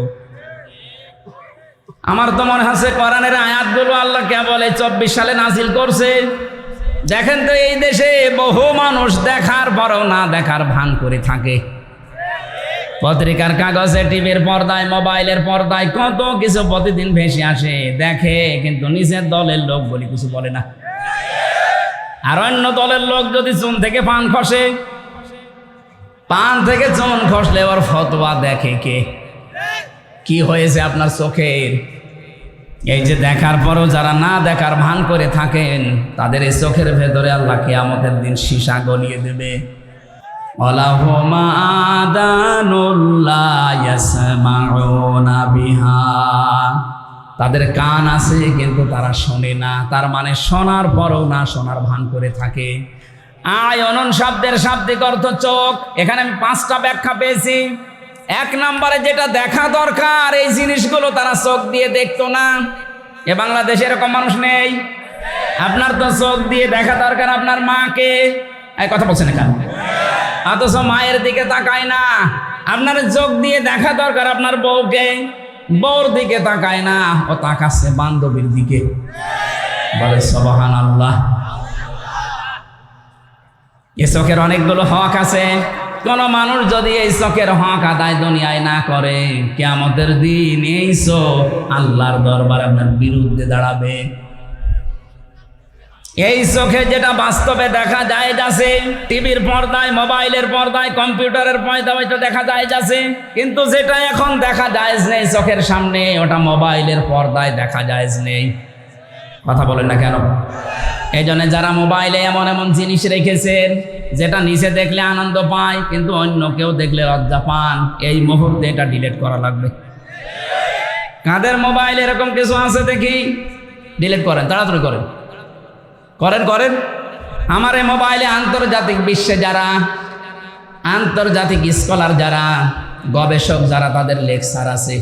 আমার তো মনে হচ্ছে কোরআনের আয়াতগুলো আল্লাহ কেবল 24 সালে নাজিল করছে। দেখেন তো, এই দেশে বহু মানুষ দেখার পরেও না দেখার ভান করে থাকে। পত্রিকার কাগজে, টিভির পর্দায়, মোবাইলের পর্দায় কত কিছু প্রতিদিন ভেসে আসে, দেখে, কিন্তু নিজের দলের লোক বলে কিছু বলে না। আর অন্য দলের লোক যদি চুন থেকে পান খসে, পান থেকে চুন খসলে ওর ফতোয়া দেখে কে? কি হয়েছে আপনার চোখের? এই যে দেখার পরও যারা না দেখার ভান করে থাকেন, তাদের এই চোখের ভেতরে আল্লাহ কিয়ামতের দিন সীসা গলিয়ে দেবে। ওয়ালাহুম আযানুল লা ইয়াসমাউনা বিহা, তাদের কান আছে কিন্তু তারা শোনে না, তার মানে শোনার পরও না শোনার ভান করে থাকে। আয়নন শব্দের শাব্দিক অর্থ চোখ। এখানে আমি 5টা ব্যাখ্যা পেয়েছি। 1 নম্বরে যেটা দেখা দরকার এই জিনিসগুলো তারা চোখ দিয়ে দেখতো না। এ বাংলাদেশে এরকম মানুষ নেই? আপনার তো চোখ দিয়ে দেখা দরকার আপনার মাকে, এই কথা বলছেন এখানে, অথচ মায়ের দিকে তাকায় না। আপনার চোখ দিয়ে দেখা দরকার আপনার বউকে, বউর দিকে তাকায় না, ও তাকাচ্ছে বান্ধবীর দিকে। বলে সুবহানাল্লাহ। এই চোখের অনেকগুলো হক আছে। কোন মানুষ যদি এই চোখের হক আদায় দুনিয়ায় না করে, কিয়ামতের দিন এই চোখ আল্লাহর দরবারে আপনার বিরুদ্ধে দাঁড়াবে। এই চোখে যেটা বাস্তবে দেখা যায় যাচ্ছে, টিভির পর্দায়, মোবাইলের পর্দায়, কম্পিউটারের পর্দায় ওইটা দেখা যায় যাচ্ছে, কিন্তু যেটা এখন দেখা যায় নেই চোখের সামনে, ওটা মোবাইলের পর্দায় দেখা যায় নেই। কথা বলেন না কেন? এই জন্য যারা মোবাইলে এমন এমন জিনিস রেখেছেন যেটা নিচে দেখলে আনন্দ পায় কিন্তু অন্য কেউ দেখলে লজ্জা পান, এই মুহূর্তে এটা ডিলিট করা লাগবে। কাদের মোবাইল এরকম কিছু আছে দেখি, ডিলিট করেন, তাড়াতাড়ি করেন, করেন করেন। আমার এই মোবাইলে আন্তর্জাতিক বিশ্বে যারা, আন্তর্জাতিক স্কলার যারা, গবেষক যারা, তাদের লেকচার আছে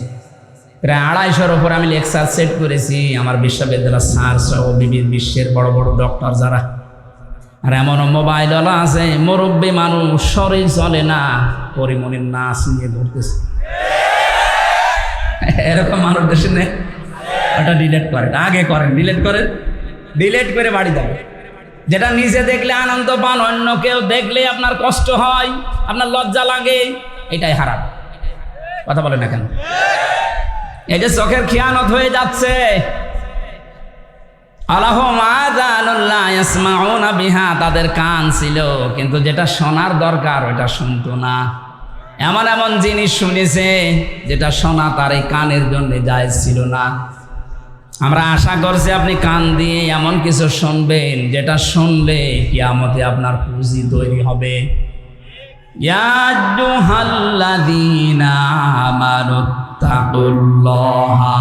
প্রায় 250-র উপর আমি লেকচার সেট করেছি। আমার বিশ্ববিদ্যালয়ের স্যার সহ বিশ্বের বড় বড় ডক্টর যারা। আর এমন মোবাইলওয়ালা আছে মুরব্বী মানুষ, শরীর চলে না, পরিমণির নাচ নিয়ে ঘুরতেছে। এরকম মানুষ দেশে নেই। ওটা ডিলিট করেন, আগে করেন, ডিলিট করেন, ডিলিট করে বাড়ি যাবে। যেটা নিজে দেখলে আনন্দ পান, অন্য কেউ দেখলে আপনার কষ্ট হয়, আপনার লজ্জা লাগে, এটাই হারাম। কথা বলেন না কেন? এই যে চোখের খিয়ানত হয়ে যাচ্ছে। আলাহুম আযানুল্লাহ ইয়াসমাউনা বিহা, তাদের কান ছিল কিন্তু যেটা শোনার দরকার ওটা শুনতো না। এমন এমন জিনিস শুনেছে যেটা শোনা তার এই কানের জন্য জায়েজ ছিল না। আমরা আশা করছি আপনি কান দিয়ে এমন কিছু শুনবেন যেটা শুনলে কিয়ামতে আপনার পুঁজি তৈরি হবে। ইয়া আইয়ুহাল্লাযীনা আমানু তাকুল্লাহা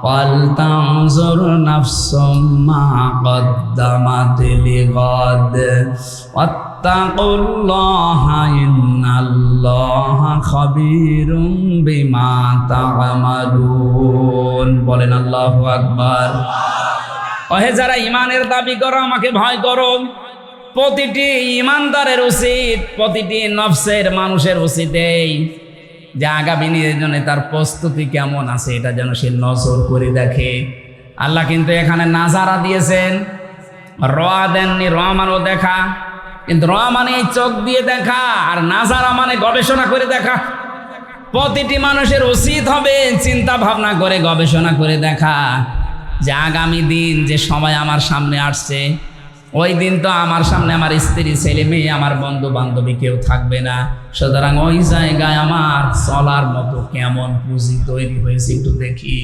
ওয়াল তানজুর নাফসুম মা কদ্দামাত লিগাদ ওয়াত্তাকুল্লাহা ইন্নাল্লাহা খাবীরুম বিমা তা'মালুন। বলেন আল্লাহু আকবার। ওহে যারা ঈমানের দাবি করো, আমাকে ভয় করো। প্রতিটি ঈমানদারের উচিত, প্রতিটি নফসের মানুষের উচিত এই যে আগামী দিনের জন্য তার প্রস্তুতি কেমন আছে এটা যেন সে নজর করে দেখে। আল্লাহ কিন্তু এখানে নাজারা দিয়েছেন, র দেননি। র মানেও দেখা, কিন্তু র মানে এই চোখ দিয়ে দেখা, আর নাজারা মানে গবেষণা করে দেখা। প্রতিটি মানুষের উচিত হবে চিন্তা ভাবনা করে গবেষণা করে দেখা যে আগামী দিন যে সময় আমার সামনে আসছে, ওই দিন তো আমার সামনে আমার স্ত্রী, ছেলে মেয়ে, আমার বন্ধু বান্ধবী কেউ থাকবে না। সুতরাং ওই জায়গায় আমার চলার মতো কেমন পুঁজি তৈরি হয়েছে একটু দেখি।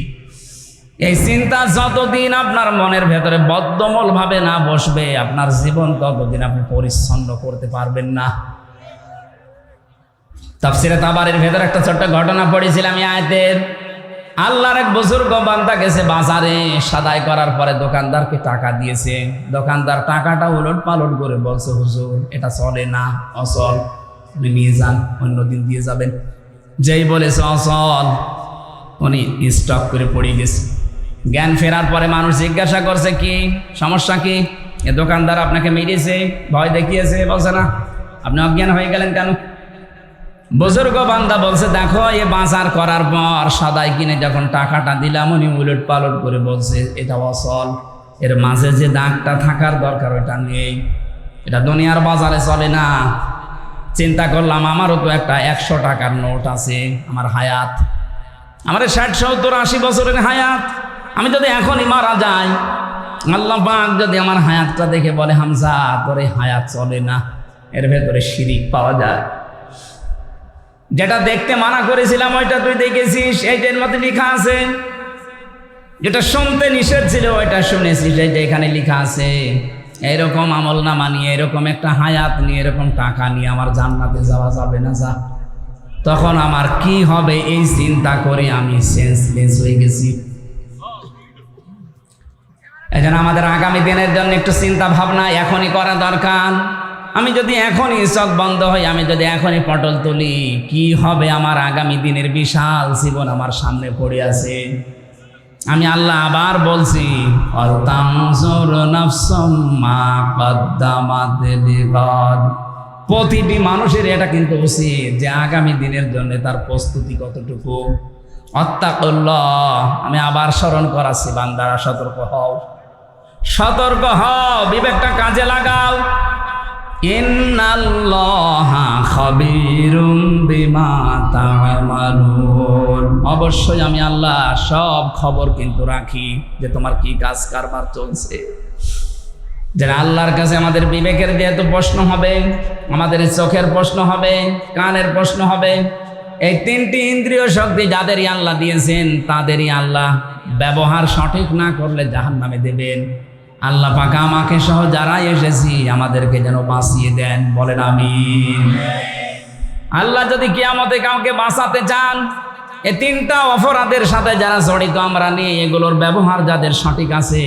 এই চিন্তা যতদিন আপনার মনের ভেতরে বদ্ধমূল ভাবে না বসবে, আপনার জীবন ততদিন আপনি পরিচ্ছন্ন করতে পারবেন না। তাফসিরে তাবারির ভেতরে একটা ছোট্ট ঘটনা পড়েছিলাম এই আয়াতের। আল্লাহর এক বুজুর্গ বান্দা গেছে বাজারে, সাদাই করার পরে দোকানদারকে টাকা দিয়েছে। দোকানদার টাকাটা উলট পালট করে বলছে, হুজুর এটা চলে না, অচল, আপনি নিয়ে যান, অন্যদিন দিয়ে যাবেন। যেই বলেছে অচল, উনি স্টক করে পড়ে গেছে। জ্ঞান ফেরার পরে মানুষ জিজ্ঞাসা করছে, কি সমস্যা কি? এ দোকানদার আপনাকে মেরেছে, ভয় দেখিয়েছে? বলছে না। আপনি অজ্ঞান হয়ে গেলেন কেন? বুজুর্গ বান্দা বলছে, দেখো এ বাজার করার পর সাদাই কিনে যখন টাকাটা দিলাম, উনি উলট পালট করে বলছে এটা অচল, এর মাঝে যে দাগটা থাকার দরকার ওইটা নেই, এটা দুনিয়ার বাজারে চলে না। চিন্তা করলাম আমারও তো একটা 100 টাকার নোট আছে, আমার হায়াত, আমার 60, 70, 80 বছরের হায়াত। আমি যদি এখনই মারা যাই, আল্লাহ পাক যদি আমার হায়াতটা দেখে বলে, হামজা তোর এই হায়াত চলে না, এর ভেতরে শিরিক পাওয়া যায়, যেটা দেখতে মানা করেছিলাম ওইটা তুই দেখেছিস, এইটার মধ্যে লেখা আছে। যেটা শুনতে নিষেধ ছিল ওইটা শুনেছিস, এইটা এখানে লেখা আছে। এরকম আমল নামা নিয়ে, এরকম একটা হায়াত নিয়ে, এরকম টাকা নিয়ে আমার জান্নাতে যাওয়া যাবে না। যা, তখন আমার কি হবে এই চিন্তা করে আমি সেন্সলেস হয়ে গেছি। এজন্য আমাদের আগামী দিনের জন্য একটু চিন্তা ভাবনা এখনই করা দরকার। আমি যদি এখনই চোখ বন্ধ হই, আমি যদি এখনই পটল তুলি, কি হবে? আমার আগামী দিনের বিশাল জীবন আমার সামনে পড়ে আছে। আমি আল্লাহ আবার বলছি, প্রতিটি মানুষের এটা কিন্তু উচিত যে আগামী দিনের জন্য তার প্রস্তুতি কতটুকু। অত্তাকুল্লাহ, আমি আবার স্মরণ করাচ্ছি, বান্দারা সতর্ক হও, সতর্ক হও, বিবেকটা কাজে লাগাও। ইন্নাল্লাহা খাবীরুম বিমা তা'মালুন, অবশ্যই আমি আল্লাহ সব খবর কিন্তু রাখি যে তোমার কি কাজ কারবার চলছে। যারা আল্লাহর কাছে আমাদের বিবেকের যেহেতু প্রশ্ন হবে, আমাদের চোখের প্রশ্ন হবে, কানের প্রশ্ন হবে। এই তিনটি ইন্দ্রিয় শক্তি যাদেরই আল্লাহ দিয়েছেন তাদেরই আল্লাহ ব্যবহার সঠিক না করলে জাহান্নামে দেবেন। আল্লাহ পাক আমাকে সহ যারা এসেছি আমাদেরকে যেন বাঁচিয়ে দেন, বলেন আমিন। আল্লাহ যদি কিয়ামতে কাউকে বাঁচাতে চান, এই তিনটা অপরাধের সাথে যারা জড়িত আমরা নেই, এগুলোর ব্যবহার যাদের সঠিক আছে,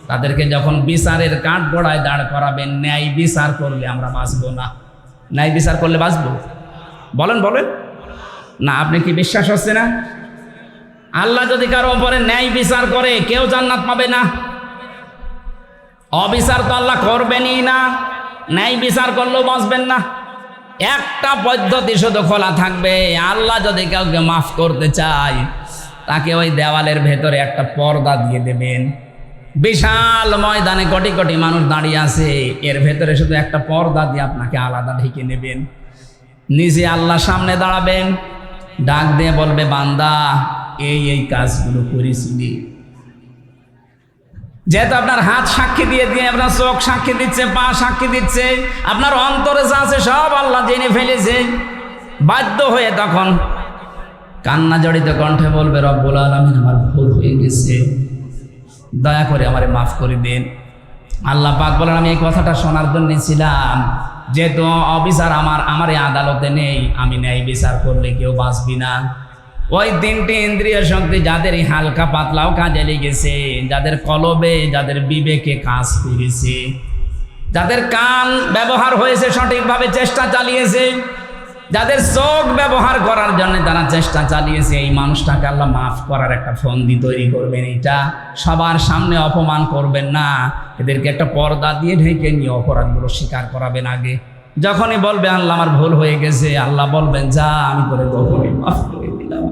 তাদেরকে যখন বিচারের কাঠগড়ায় দাঁড় করাবেন, ন্যায় বিচার করলে আমরা বাঁচবো না। ন্যায় বিচার করলে বাঁচবো? বলেন বলেন না, আপনি কি বিশ্বাস হচ্ছে না? আল্লাহ যদি কারো উপরে ন্যায় বিচার করে কেউ জান্নাত পাবে না। অবিচার তো আল্লাহ করবেনই না, ন্যায় বিচার করলেও বাঁচবেন না। একটা পদ্ধতি শুধু খোলা থাকবে, আল্লাহ যদি কাউকে মাফ করতে চায় তাকে ওই দেওয়ালের ভেতরে একটা পর্দা দিয়ে দেবেন। বিশাল ময়দানে কোটি কোটি মানুষ দাঁড়িয়ে আছে, এর ভেতরে শুধু একটা পর্দা দিয়ে আপনাকে আলাদা ঢেকে নেবেন। নিজে আল্লাহ সামনে দাঁড়াবেন, ডাক দিয়ে বলবে, বান্দা এই এই কাজগুলো করেছিলি। যেহেতু আপনার হাত সাক্ষী দিয়ে দিয়ে, আপনার চোখ সাক্ষী দিচ্ছে, পা সাক্ষী দিচ্ছে, আপনার অন্তরে যা আছে সব আল্লাহ জেনে ফেলেছে। বাধ্য হয়ে তখন কান্না জড়িত কণ্ঠে বলবে, রব্বুল আলামিন আমার ভুল হয়ে গেছে, দয়া করে আমারে মাফ করে দিন। আল্লাহ পাক বলেন, আমি এই কথাটা শোনার জন্য ছিলাম, যেহেতু অবিচার আমার এই আদালতে নেই, আমি ন্যায় বিচার করলে কেউ বাঁচবি না। ওই তিনটি ইন্দ্রিয় শক্তি যাদের হালকা পাতলাও কাজে লেগেছে, যাদের কলবে, যাদের বিবেকে কাজ করেছে, যাদের কান ব্যবহার হয়েছে সঠিকভাবে, চেষ্টা চালিয়েছে, যাদের চোখ ব্যবহার করার জন্য তারা চেষ্টা চালিয়েছে, এই মানুষটাকে আল্লাহ মাফ করার একটা ফন্দি তৈরি করবেন। এটা সবার সামনে অপমান করবেন না, এদেরকে একটা পর্দা দিয়ে ঢেকে নিয়ে অপরাধগুলো স্বীকার করাবেন। আগে যখনই বলবে আল্লাহ আমার ভুল হয়ে গেছে, আল্লাহ বলবেন, যা আমি করে গোপনে মাফ করে দিলাম।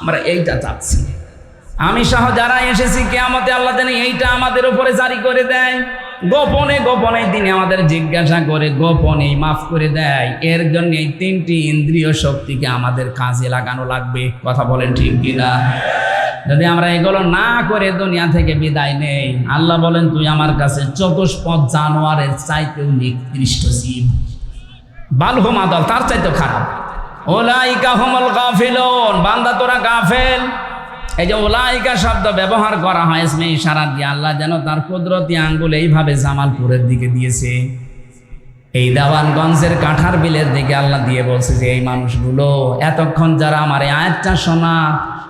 আমরা এইটা চাচ্ছি। আমি সহ যারা এসেছি কিয়ামতে আল্লাহ যেন এইটা আমাদের উপরে জারি করে দেয়। গোপনে গোপনে তিনি আমাদের জিজ্ঞাসা করে গোপনে মাফ করে দেয়। এর জন্য এই তিনটি ইন্দ্রিয় শক্তিকে আমাদের কাজে লাগানো লাগবে। কথা বলেন ঠিক কিনা? যদি আমরা এগুলো না করে দুনিয়া থেকে বিদায় নেই, আল্লাহ বলেন, তুই আমার কাছে চতুষ্পদ জানোয়ারের চাইতেও নিকৃষ্ট জীব, বালহুম আদল, তার চাইতেও খারাপ। উলাইকা হুমুল গাফিলুন, বান্দা তোরা গাফেল। এই যে উলাইকা শব্দ ব্যবহার করা হয় ইসমে ইশারা দিয়ে, আল্লাহ যেন তার কুদরতি আঙ্গুল এইভাবে জামালপুরের দিকে দিয়েছে, এই দেওয়ানগঞ্জের কাঁঠার বিলের দিকে আল্লাহ দিয়ে বলছে যে এই মানুষগুলো এতক্ষণ যারা আমার এই আয়াতটা শোনা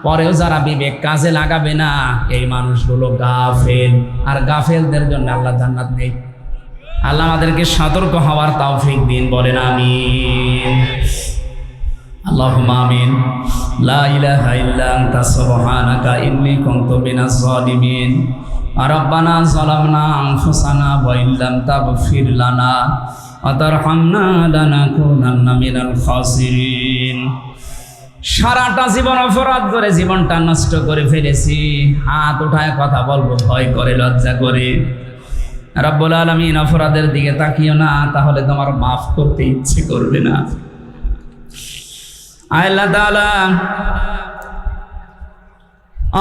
পরেও যারা বিবেক কাজে লাগাবে না, এই মানুষগুলো গাফেল। আর গাফেলদের জন্য আল্লাহ জান্নাত নেই। আল্লাহ আমাদেরকে সতর্ক হওয়ার তৌফিক দিন, বলেন আমিন। আল্লাহুম্মা আমিন। লা ইলাহা ইল্লা আনতা সুবহানাকা ইন্নী কুনতু মিনাজ জালিমিন। রব্বানা যালামনা আনফুসানা ওয়া ইল্লাম তাগফির লানা ওয়া তারহামনা লানাকুনান্না মিনাল খাসিরিন। সারাটা জীবন অপরাধ করে জীবনটা নষ্ট করে ফেলেছি। হাত উঠায় কথা বলবো ভয় করে, লজ্জা করে। রব্বুল আলামিন, অপরাধের দিকে তাকিও না, তাহলে তোমার মাফ করতে ইচ্ছে করবে না। আল্লাহ তাআলা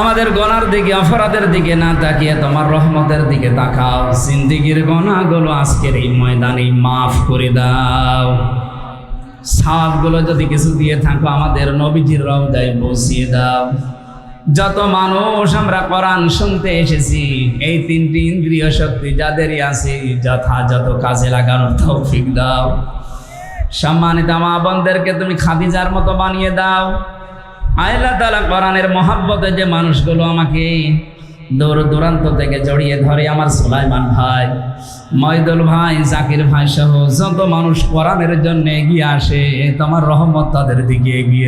আমাদের গুনার দিকে, অপরাধের দিকে না তাকিয়ে তোমার রহমতের দিকে তাকাও। জিন্দেগীর গুনাহগুলো আজকের এই ময়দানে মাফ করে দাও। সাবগুলো যদি কিছু দিয়ে থাকো আমাদের নবীজির রওজায় পৌঁছিয়ে দাও। যত মানুষ আমরা কোরআন শুনতে এসেছি, এই তিনটি ইন্দ্রিয় শক্তি যাদেরই আছে যথাযথ কাজে লাগানোর তৌফিক দাও। সম্মানিত মা বোনদেরকে তুমি খাদিজার মতো বানিয়ে দাও। আল্লাহ তাআলা কোরআনের মহব্বতে যে মানুষগুলো আমাকে দূর দূরান্ত থেকে জড়িয়ে ধরে আমার সুলাইমান ভাই, ময়দুল ভাই, জাকির ভাই সহ যত মানুষ কোরআনের জন্য এগিয়ে আসে, তোমার রহমত তাদের দিকে এগিয়ে